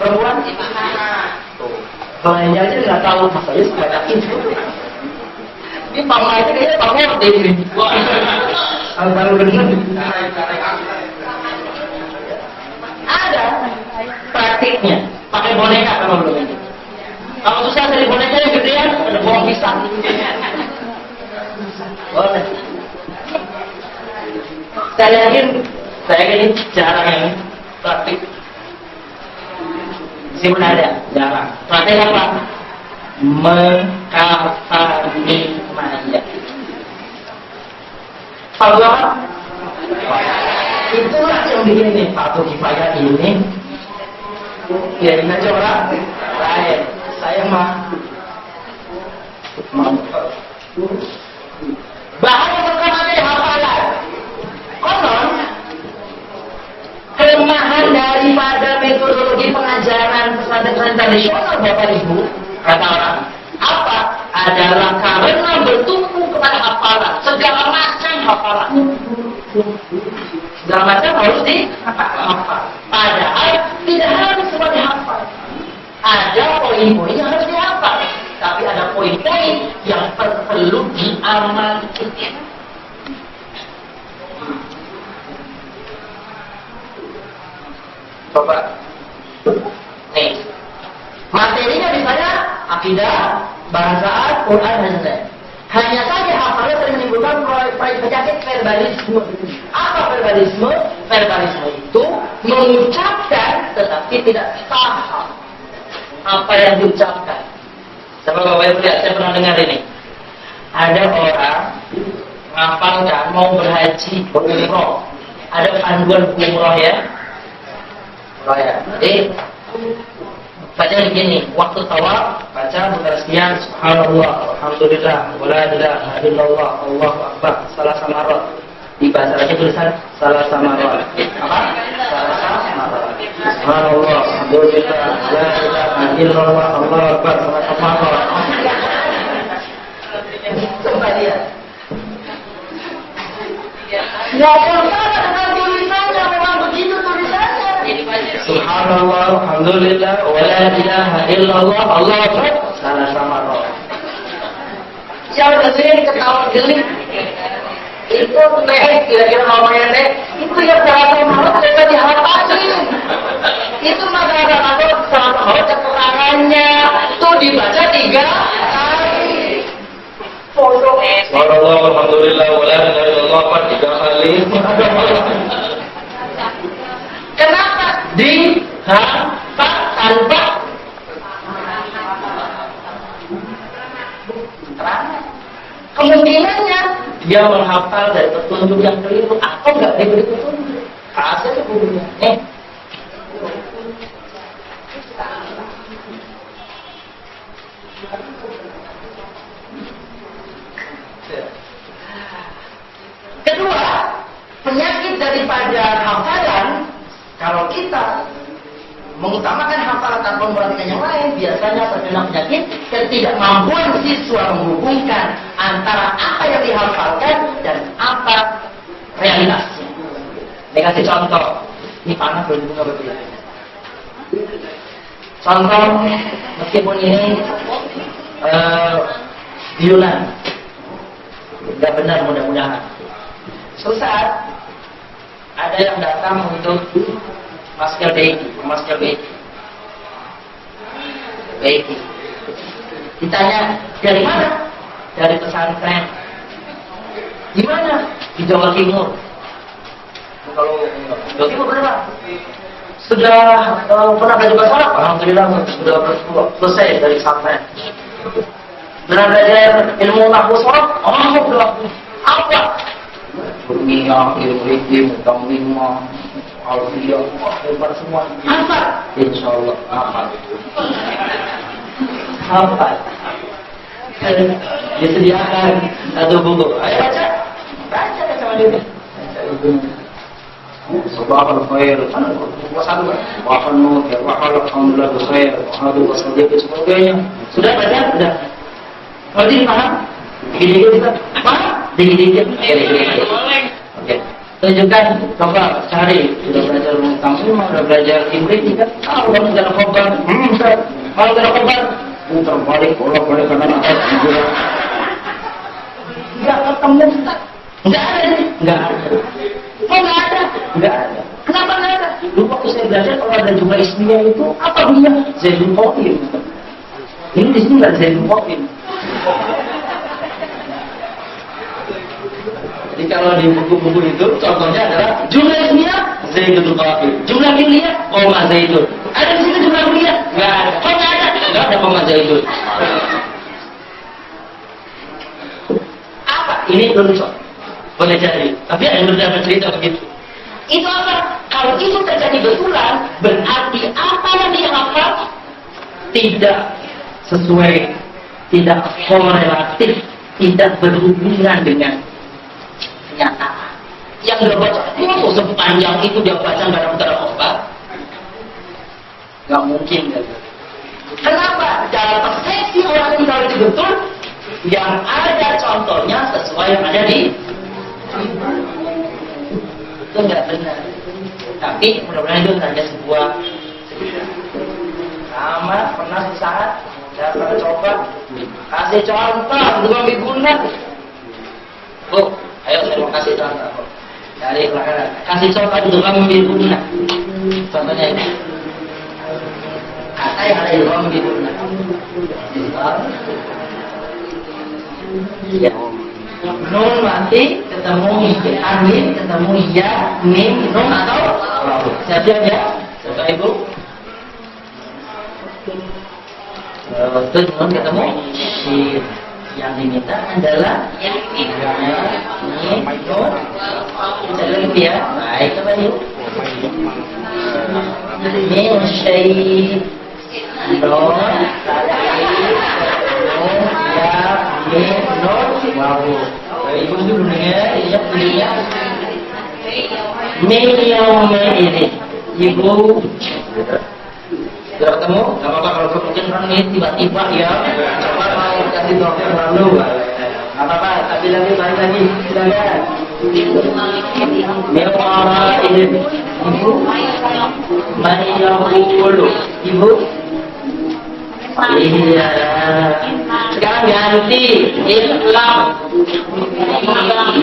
Perempuan? Kalau yang aja nggak tahu, makanya suka yakin. Ini mama itu kayaknya pakai deh ini. Kalau benar. Ada praktiknya. Pakai boneka kalau belum ini. Kalau susah dari boneka yang gedean, ada bawang pisang. Boleh. Saya yakin ini jarang yang praktik. Meskipun ada, jarang. Praktik apa? Mengkafani mayat. Tahu apa? Itulah yang bikin ini Fardu Kifayah ini. Ya ini aja orang lain. Saya mah bahaya pertama dari hafalan. Konon kelemahan daripada metodologi pengajaran pesantren tradisional Bapak Ibu, kata orang, apa? Adalah karena bertumpu kepada hafalan, segala macam hafalan. Segala macam harus dihafal. Padahal tidak harus semua dihafal. Ada poin-poin yang harus dihafal, tapi ada poin-poin yang perlu diamalkan. Coba, nih, materinya misalnya akidah, bahasa, Quran, dan lain-lain. Hanya saja hafalan sering menimbulkan penyakit verbalisme. Apa verbalisme? Verbalisme itu mengucapkan tetapi tidak paham apa yang diucapkan. Coba Bapak Ibu lihat, saya pernah dengar ini. Ada orang ngapalkan mau berhaji, berumroh. Ada panduan umroh ya. Jadi baca begini, waktu tawaf baca bersekian subhanallah, alhamdulillah, wala ilaha illallah, Allahu akbar, salah samarat. Dibaca lagi tulisan salah samarat. Apa? Salah samarat. Subhanallah, alhamdulillah, la ilaha illallah, Allahu akbar, salah samarat. Coba lihat. Nggak pernah dengan tulisannya, memang begitu tulisannya. Subhanallah, alhamdulillah, wa la ilaha illallah, Allahu akbar, salah samarat. Yang sendiri ketawa geli. Itu kira-kira namanya deh. Itu yang salah samarat sudah dihafalin. Itu maka-maka salah samarat keterangannya tuh dibaca 3 kali. Foto Subhanallah, alhamdulillah, wa la ilaha illallah 3 kali. Kenapa? dihafal tanpa terang. Kemungkinannya dia menghafal dari petunjuk yang keliru atau nggak diberi petunjuk. Hasil hukumnya. Kedua, penyakit daripada hafalan, kalau kita mengutamakan hafalan tanpa memperhatikan yang lain, biasanya terkena penyakit ketidakmampuan siswa menghubungkan antara apa yang dihafalkan dan apa realitasnya. Saya kasih contoh. Ini panas belum bunga berbeda. Contoh, meskipun ini biolan, nggak benar mudah-mudahan. Susah. Ada yang datang untuk masker baiki. Ditanya dari mana? Dari pesantren. Di mana? Di Jawa Timur. Kalau Jawa Timur berapa? Sudah pernah belajar bahasa Arab? Alhamdulillah sudah selesai dari pesantren. Pernah belajar ilmu nahwu sharaf? Alhamdulillah. Apa? Ilmiah, ilmu tamimah, alfiyah, hebat semua. Apa? Insyaallah apa? Disediakan satu buku. Ayo baca sama dia. Subhanallah khair. Subhanallah nur, alhamdulillah khair. Alhamdulillah sedikit sebagainya. Sudah baca? Sudah. Ngerti paham? Dikit-dikit kita paham? Dikit-dikit. Oke. Tunjukkan, coba cari. Sudah belajar tamimah, sudah belajar imri kan? Kalau tidak ada khobar, kalau tidak ada khobar, putar balik, bolak-balik kanan atas juga. Enggak ketemu, enggak ada nih, enggak ada. Kok enggak ada? Enggak ada. Kenapa enggak ada? Dulu waktu saya belajar kalau ada jumlah ismiyah itu apa bunyinya? Zaidul Qaim. Ini di sini enggak Zaidul Qaim. Jadi kalau di buku-buku itu contohnya adalah jumlah ismiyah Zaidul Qaim, jumlah fi'liyah koma Zaidul. Ada di situ jumlah fi'liyah? Enggak ada. Kok enggak ada? Enggak ada koma Zaidul. Apa? Ini belum boleh jadi. Tapi ada beberapa cerita begitu. Itu apa? Kalau itu terjadi betulan, berarti apa yang dia hafal tidak sesuai, tidak korelatif, tidak berhubungan dengan kenyataan. Yang dia baca itu sepanjang itu dia baca nggak ada utara obat, nggak mungkin kan? Kenapa? Dalam persepsi orang yang tahu itu betul, yang ada contohnya sesuai yang ada di itu nggak benar. Tapi mudah-mudahan itu hanya sebuah sama pernah saat saya pernah coba kasih contoh belum digunakan. Bu, ayo saya mau kasih contoh dari belakang. Kasih contoh untuk ambil guna. Contohnya ini kata yang ada di ambil guna. Ya. Nun mati ketemu alif ketemu ya mim nun atau saja ya Bapak Ibu. Terus nun ketemu shin. Yang diminta adalah mim nun. Bisa dulu ya. Baik Bapak Ibu. Min syai nun ya mim nun wawu. Ibu dulu ya, ya punya miliar ini. Ibu sudah ketemu? Gak apa-apa kalau mungkin orang ini tiba-tiba ya. Coba mau kasih dokter lalu. Gak apa-apa, tapi lagi balik lagi. Silakan. Miliar ini. Ibu Mayahulu. Ibu iya. Sekarang ganti Islam. Memang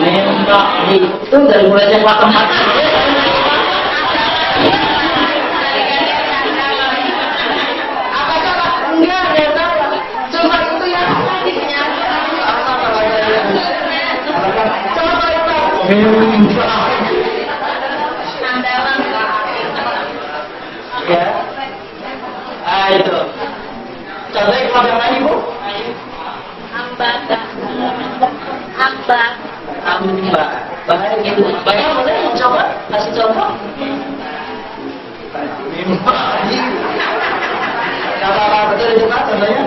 itu dari mulai yang keempat. Apa salah? Enggak ada salah. Cuma itu ya. Coba itu. itu apa namanya?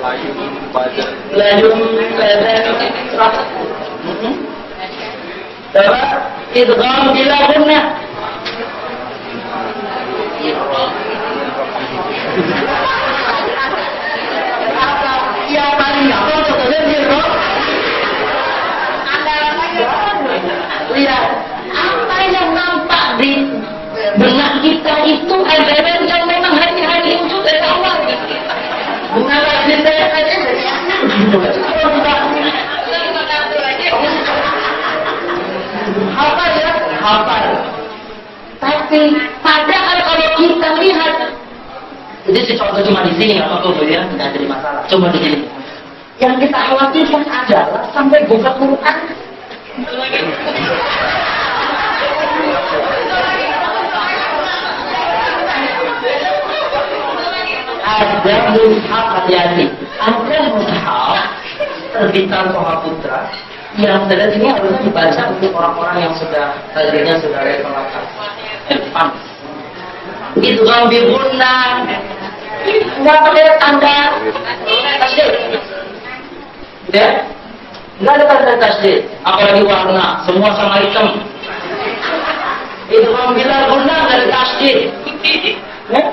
Layun badan. Layun badan. Coba idgham bila gunnah. Yang paling gampang contohnya hero. Lihat apa yang nampak di benak kita itu embel yang memang hari-hari itu dari awal. Bukan lagi saya aja dari anak. Hafal ya, hafal. Tapi padahal kalau kita lihat, ini si contoh cuma di sini, nggak apa-apa ya, nggak jadi masalah. Cuma di sini. Yang kita khawatirkan adalah sampai buka Quran. Ada mushaf, hati-hati. Ada mushaf terbitan Toha Putra yang sedang ini harus dibaca untuk orang-orang yang sudah tajwidnya sudah level atas. Itu kan bibunna nggak pakai tanda tasdid, ya? Nggak ada tanda tasdid, apalagi warna, semua sama hitam. Itu kan bila bunda nggak ada tasdid, ya?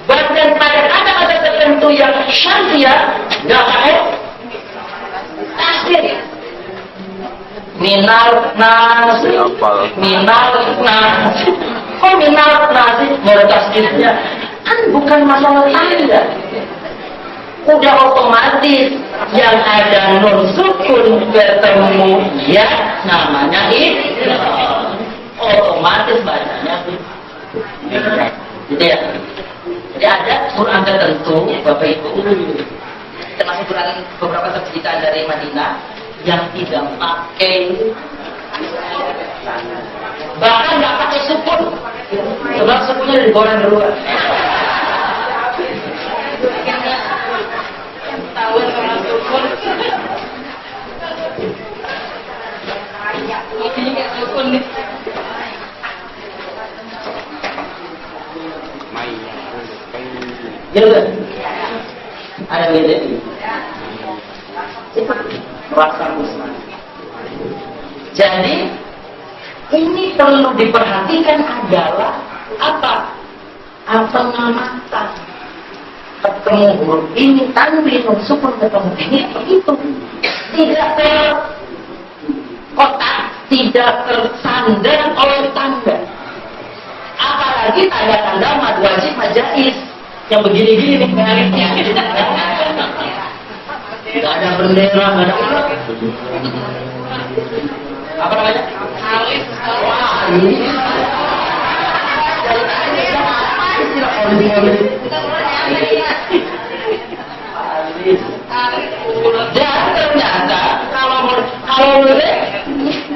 Bahkan pada kata-kata tertentu yang syariah nggak pakai tasdid. Minal nasi, minal nasi. Kok minal nasi nggak ada tasdidnya? Kan bukan masalah tanda. Udah otomatis yang ada nun sukun ketemu ya namanya itu otomatis bacanya gitu ya. Jadi ada Quran tertentu Bapak Ibu, termasuk Quran beberapa terbitan dari Madinah yang tidak pakai, bahkan nggak pakai sukun. Sebab sukunnya digoreng dulu. Tahun orang sukun. Ini nggak sukun nih. Ya udah. Ada beda. Merasa musnah. Jadi ini perlu diperhatikan adalah apa? Pengamatan. Ketemu huruf ini tanwin sukun ketemu ini begitu. Tidak terkotak, tidak tersandar oleh tanda. Apalagi tanda-tanda mad wajib mad jaiz yang begini-gini nih garisnya. Tidak ada bendera, nggak ada apa namanya? Alis. Wah, ini. Dan ternyata kalau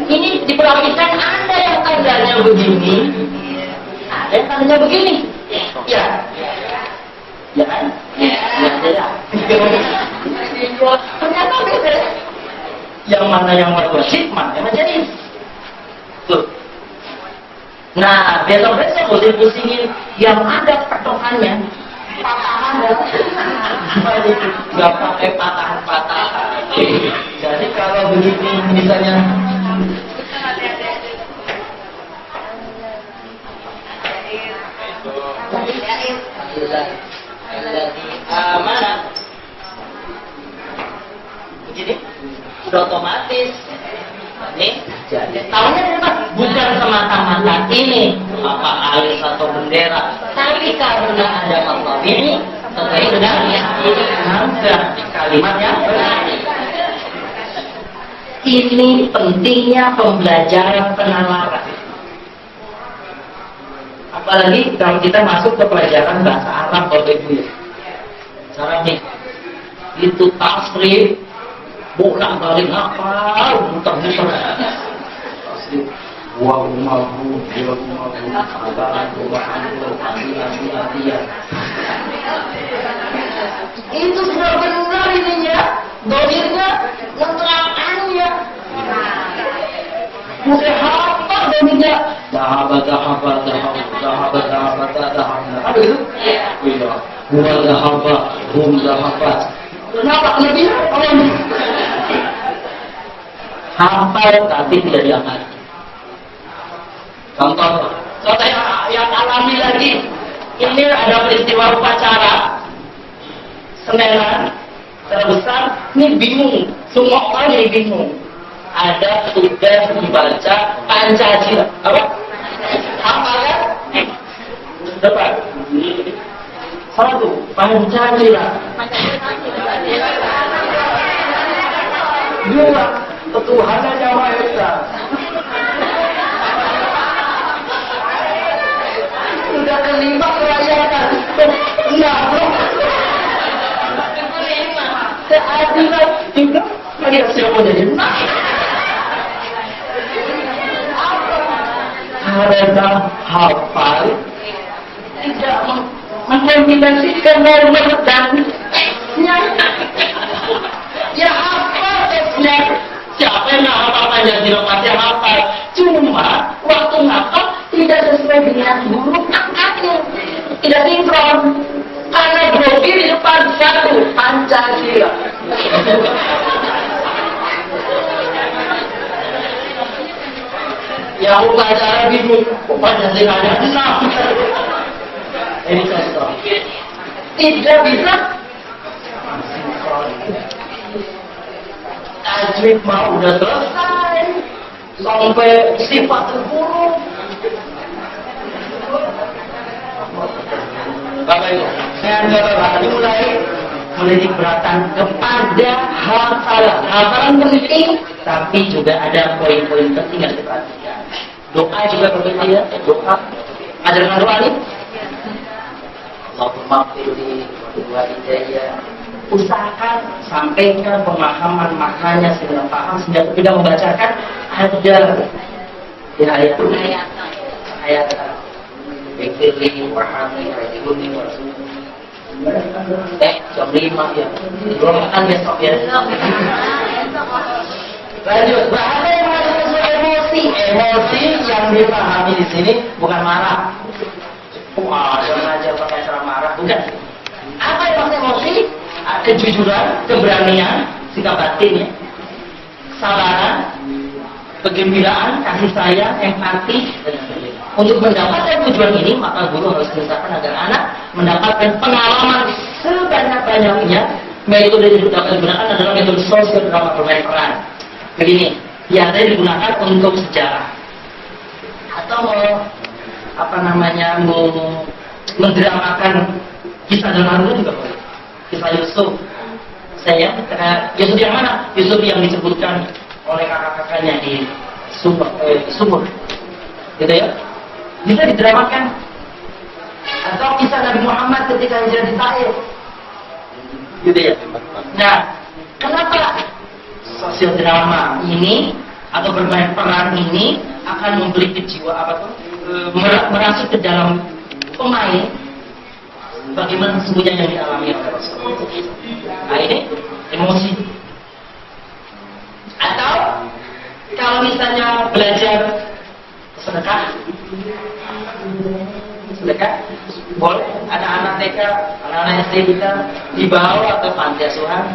ini diperhatikan ada yang tandanya begini, ada yang tandanya begini, ya, ya kan? Ya. Ternyata beda. Yang mana yang wajib, mana yang jaiz. Tuh. Nah, besok-besok pusing-pusingin yang ada patokannya, patahan nggak pakai patahan-patahan. Jadi kalau begitu misalnya mana begini sudah otomatis nih. Jadi tahunya dari mana? Bukan semata-mata ini apa alis atau bendera, tapi karena ada masalah ini terkait dengan kalimatnya. Ini pentingnya pembelajaran penalaran. Apalagi kalau kita masuk ke pelajaran bahasa Arab Bapak Ibu. Caranya itu tasrif bolak-balik apa muter-muter. Wa umahu itu sudah benar ininya, domirnya yang terang ya. Udah hafal domirnya. Dahabat. begitu? Iya. Gua nggak hafal, gua nggak hafal. Kenapa? Kelebihan orang hafal tapi tidak diamati. Contoh yang alami lagi. Ini ada peristiwa upacara Semenan terbesar. Ini bingung, semua orang ini bingung. Ada tugas dibaca Pancasila. Apa? Apa kan? Depan. Satu, Pancasila. Dua, ketuhanan yang Maha Esa. Sudah kelima kerakyatan. Enggak, bro. Keadilan juga. Lagi siapa jadi? Karena hafal tidak mengkombinasikan nomor dan nyata. Ya hafal esnya. Siapa yang nggak hafal Pancasila pasti hafal. Cuma waktu hafal tidak sesuai dengan huruf angkatnya. Tidak sinkron. Karena grogi di depan satu Pancasila. Ya upacara bingung, Pancasilanya 6. Ini contoh. Tidak bisa tajwid mau udah selesai sampai sifat terburuk. Bapak Ibu, saya Bapak dimulai menitik beratkan kepada hafalan. Hafalan penting, tapi juga ada poin-poin penting yang diperhatikan. Doa juga penting ya, doa. Ajarkan doa nih. Allahumma firli wa hidayah. Usahakan sampaikan pemahaman maknanya sehingga paham sehingga tidak membacakan ada di ayat Fikirli warhami rajuluni warhami. Jam 5 ya. Belum makan besok ya. Lanjut, bahasa yang mengandung emosi. Emosi yang dipahami di sini bukan marah. Wah, jangan aja pakai cara marah. Bukan. Apa yang maksud emosi? Kejujuran, keberanian, sikap batin ya. Kesabaran, kegembiraan, kasih sayang, empati, dan sebagainya. Untuk mendapatkan tujuan ini, maka guru harus mengusahakan agar anak mendapatkan pengalaman sebanyak-banyaknya. Metode yang digunakan adalah metode sosial drama bermain peran. Begini, biasanya digunakan untuk sejarah atau mendramakan kisah dalam Al-Quran juga boleh. Kisah Yusuf. Yusuf yang mana? Yusuf yang disebutkan oleh kakak-kakaknya di sumur. Gitu ya. Bisa didramakan. Atau kisah Nabi Muhammad ketika hijrah di Taif. Gitu ya. Nah, kenapa sosial drama ini atau bermain peran ini akan memberi kejiwaan merasuk ke dalam pemain bagaimana sesungguhnya yang dialami oleh Rasulullah. Nah ini emosi. Atau kalau misalnya belajar sedekah, boleh ada anak TK, anak-anak SD kita dibawa ke panti asuhan,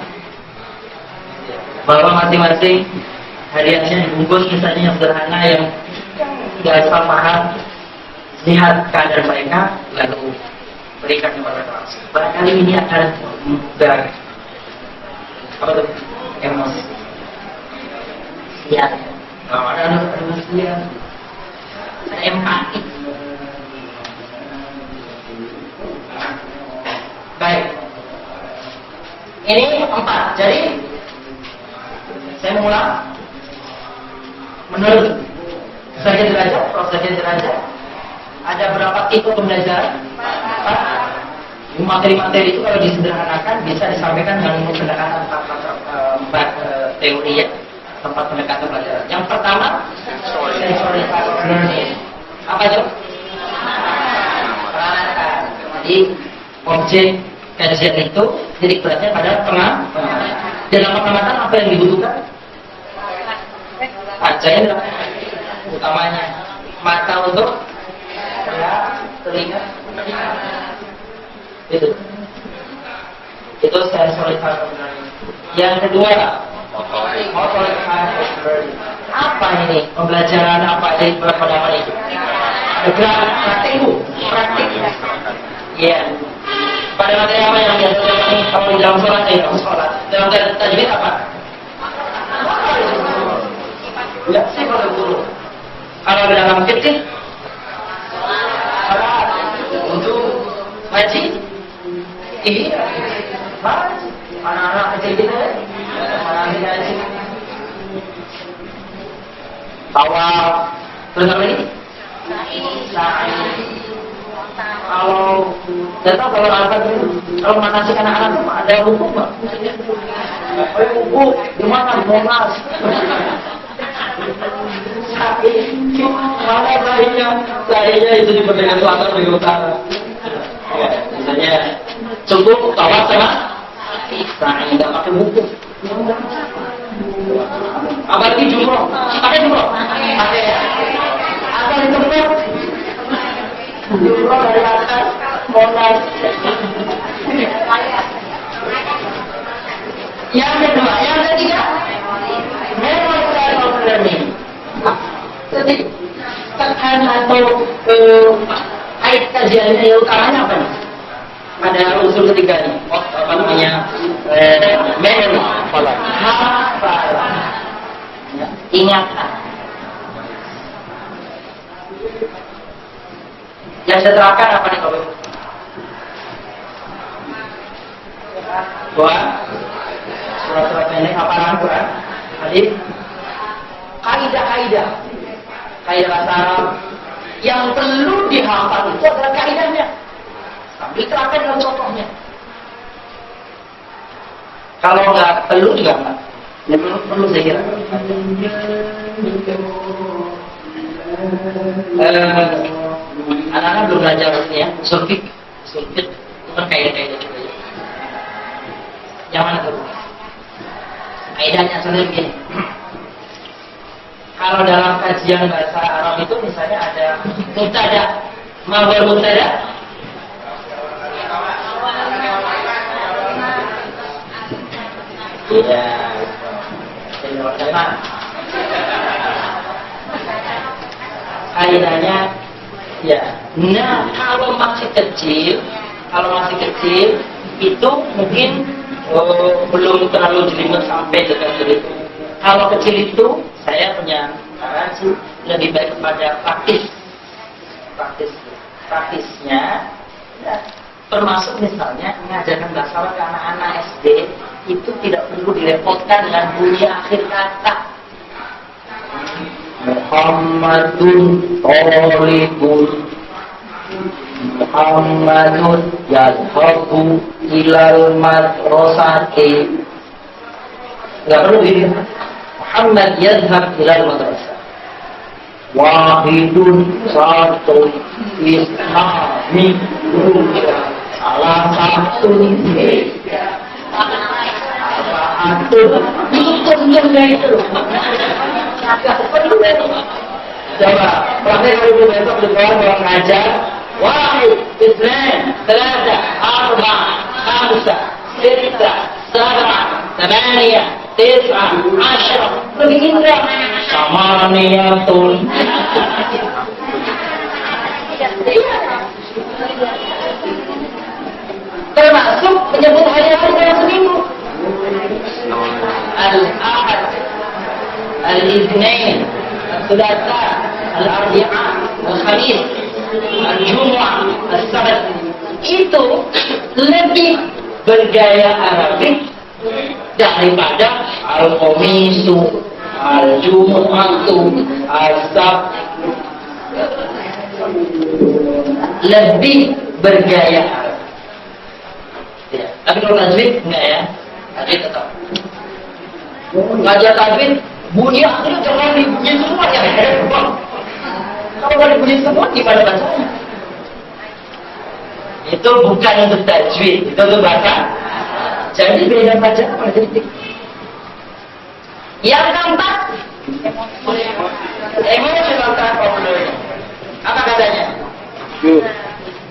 bawa masing-masing hadiahnya dibungkus misalnya yang sederhana yang biasa paham, lihat keadaan mereka lalu berikan kepada kelas. Barangkali ini akan memudar emosi. Ya, ada emosi, ada empati. Baik, ini 4. Jadi saya mengulang. Menurut Sebagian derajat ada berapa tipe pembelajaran? Materi-materi itu kalau disederhanakan bisa disampaikan dengan pendekatan 4 teori ya, tempat pendekatan pelajaran. Yang pertama, sensorial learning. Apa itu? Peranakan. Jadi objek kajian itu titik beratnya pada pengamatan. Dalam pengamatan apa yang dibutuhkan? Pajanya utamanya mata untuk telinga Itu sensory type of learning. Yang kedua, motorik type of learning. Apa ini? Pembelajaran apa ini pada itu? Gerak praktik bu, praktik. Iya. Pada materi apa yang biasa ini kalau di dalam sholat ya sholat. Dalam tajwid apa? Ya sih kalau guru. Kalau dalam fikih, untuk ngaji, iya, anak-anak kecil kita, anak-anak ngaji, tawaf, terus apa ini? Kalau tidak tahu kalau anak kalau manasik anak-anak itu ada hukum nggak? Hukum di mana Monas? Mana saya itu di Merdeka Selatan di utara. Ya, misalnya cukup tawaf sama sa'i nggak pakai hukum. Apalagi jumroh, pakai jumroh, pakai ya. Apa itu jumroh dari atas Monas. Yang kedua, yang ketiga, memang saya learning. Jadi tekan atau ayat kajiannya yang utamanya apa nih? Pada unsur ketiga nih, apa namanya? Memory, hafalan, ingatan. Yang saya terapkan apa nih kalau? Dua, surat-surat pendek hafalan Quran, hadis. Kaidah-kaidah bahasa Arab yang perlu dihafal itu adalah kaidahnya. Sambil terapkan dalam contohnya. Kalau nggak perlu juga nggak. Ya perlu saya kira. Anak-anak belum belajar ya, sulfik itu kan kaidah-kaidah juga. Yang mana tuh? Kaidahnya sebenarnya begini. Kalau dalam kajian bahasa Arab itu misalnya ada mubtada, mawar mubtada. Iya. Kaidahnya ya. Nah, kalau masih kecil itu mungkin belum terlalu jelimet sampai dekat itu. Kalau kecil itu saya punya saran sih lebih baik kepada praktisnya ya, termasuk misalnya mengajarkan bahasa Arab ke anak-anak SD itu tidak perlu direpotkan dengan bunyi akhir kata. Muhammadun Tolibun, Muhammadun yadhabu ilal madrasati. Nggak perlu ini. Muhammad yadhhab ilal madrasah. Wahidun satu islami salah satu itu itu coba praktek dulu besok di sekolah mau ngajar wahid islam thalatha arba khamsa sitta sab'a thamaniyah tis'ah 10 lebih indah samaniyatun termasuk menyebut hari-hari dalam seminggu al-ahad al-ithnain al-thulatha al-arbi'a al-khamis al-jumu'ah al-sabat itu lebih bergaya Arabik daripada al-khamisu al-jumu'atu al-sabt lebih bergaya Arab. Ya. Tapi kalau tajwid enggak ya, tajwid tetap. Ngajar tajwid bunyi akhirnya jangan dibunyi semua ya hebat. Kalau nggak dibunyi semua gimana bacanya? Itu bukan untuk tajwid, itu untuk baca. Jadi beda baca pada titik. Yang keempat, emotional type of learning. Apa katanya?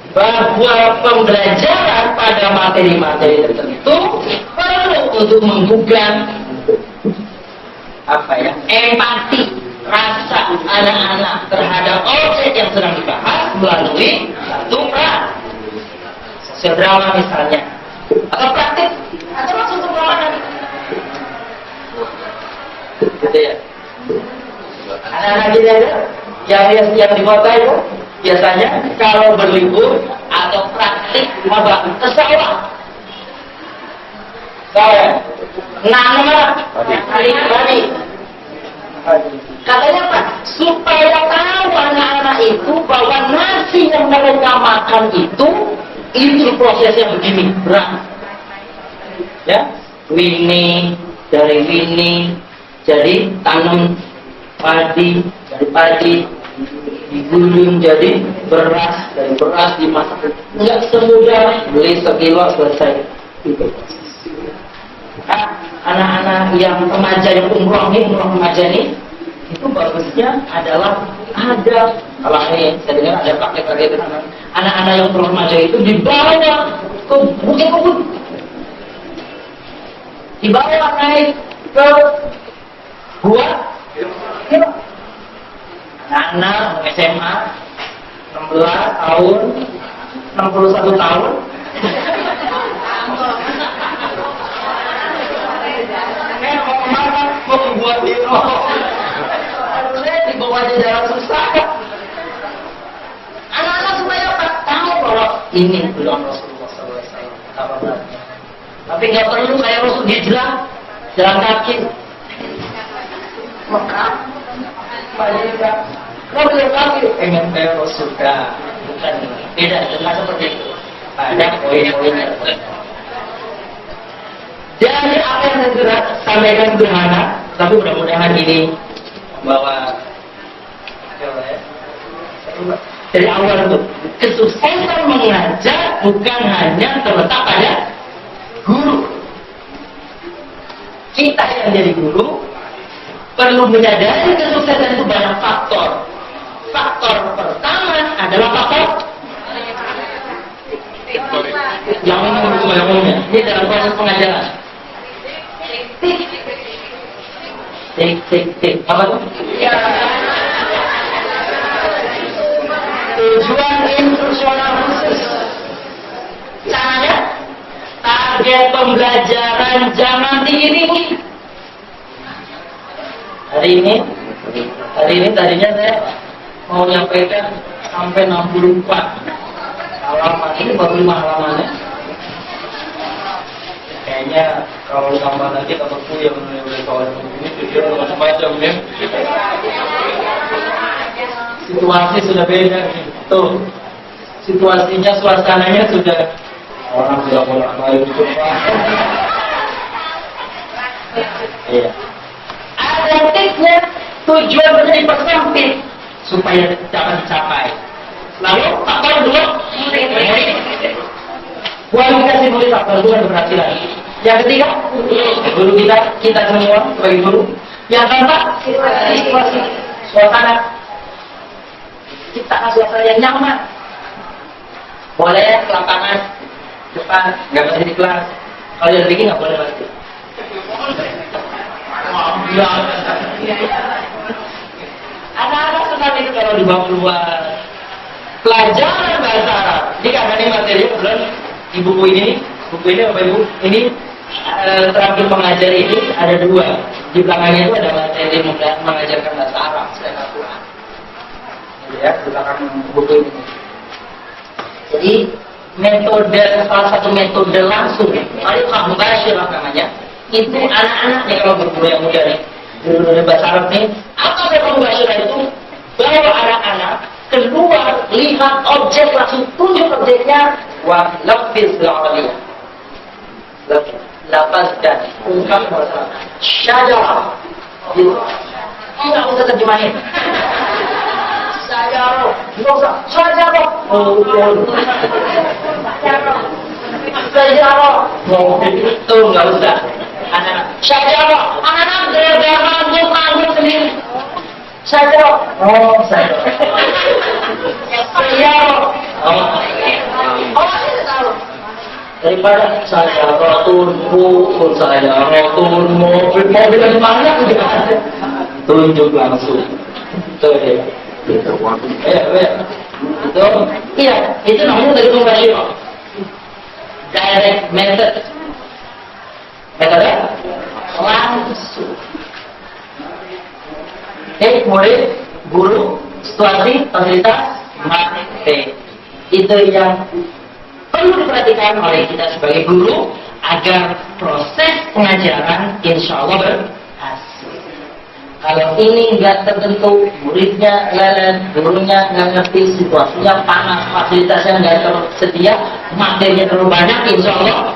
bahwa pembelajaran pada materi-materi tertentu perlu untuk menggugah empati rasa anak-anak terhadap objek yang sedang dibahas melalui satu peran sosial drama misalnya, atau praktik atau langsung perlawanan gitu ya. Anak-anak kita yang di kota itu biasanya kalau berlibur atau praktik ke sawah nanam padi. Katanya apa? Supaya tahu anak-anak itu bahwa nasi yang mereka makan itu prosesnya begini berat. Ya, dari winih, jadi tanam padi, dari padi digulung jadi beras, dari beras dimasak. Enggak semudah beli sekilo selesai. Itu anak-anak yang remaja yang umroh remaja ini itu bagusnya adalah ada kalau ini saya dengar ada praktek anak-anak yang remaja itu dibawa ke bukit-bukit, dibawa naik ke gua anak-anak SMA 16 tahun 61 tahun mau membuat diri harusnya dibawa di jalan susah. Anak-anak supaya tahu bahwa ini belum Rasulullah SAW. Tapi nggak perlu kayak Rasul hijrah jalan kaki Mekah Madinah mobil kaki pengen kayak Rasul bukan beda dengan seperti itu. Ada poin-poinnya. Jadi apa yang saya sampaikan sederhana, tapi mudah-mudahan ini membawa dari awal itu kesuksesan mengajar bukan hanya terletak pada guru. Kita yang jadi guru perlu menyadari kesuksesan itu banyak faktor. Faktor pertama adalah faktor yang ini dalam proses pengajaran. Tik. Apa tuh? Ya. Tujuan instruksional khusus. Caranya, target pembelajaran jangan tinggi-tinggi. Hari ini tadinya saya mau nyampaikan sampai 64 halaman. Ini baru 5 halamannya. Kayaknya kalau tambah lagi temanku yang mulai kawan ini video macam-macam ya. Situasi sudah beda nih. Tuh, situasinya, suasananya sudah orang sudah mulai main coba. Iya. Ada tipsnya, tujuan menjadi persempit supaya dapat dicapai. Lalu faktor dua, kualifikasi murid faktor dua keberhasilan. Yang ketiga, guru kita semua sebagai guru. Yang keempat, situasi, suasana. Ciptakan suasana yang nyaman. Boleh ke lapangan depan, nggak bisa di kelas. Kalau yang bikin nggak boleh pasti. Anak-anak senang itu kalau dibawa keluar. Pelajaran bahasa Arab. Jadi karena ini materi kebetulan di buku ini Bapak Ibu, ini terampil mengajar ini ada 2. Di belakangnya itu ada materi mengajarkan bahasa Arab selain Al-Quran. Ya, di belakang buku ini. Jadi metode, salah satu metode langsung, Tariqah Mubasyirah namanya. Itu anak-anak nih kalau berguru yang muda nih, guru bahasa Arab nih, apa Tariqah Mubasyirah itu? Bawa anak-anak keluar, lihat objek, langsung tunjuk objeknya. Wa lafiz al-aliyah. Lafaz dan ungkap bahasa syajarah. Enggak usah terjemahin. Syajarah. Enggak usah. Syajarah. Syajarah. Itu enggak usah. Anak-anak. Syajarah. Anak-anak gergaran nganggur sendiri. Syajarah. Oh, syajarah. Syajarah. Oh. daripada saya rotun pun saya rotun mobil yang mana juga ada, tunjuk langsung itu dia itu itu namanya dari konversio direct method metode langsung. Murid, guru, situasi, fasilitas, materi itu yang perlu diperhatikan oleh kita sebagai guru agar proses pengajaran insya Allah berhasil. Kalau ini nggak tertentu, muridnya lelet, gurunya nggak ngerti, situasinya panas, fasilitasnya nggak tersedia, materinya terlalu banyak, insya Allah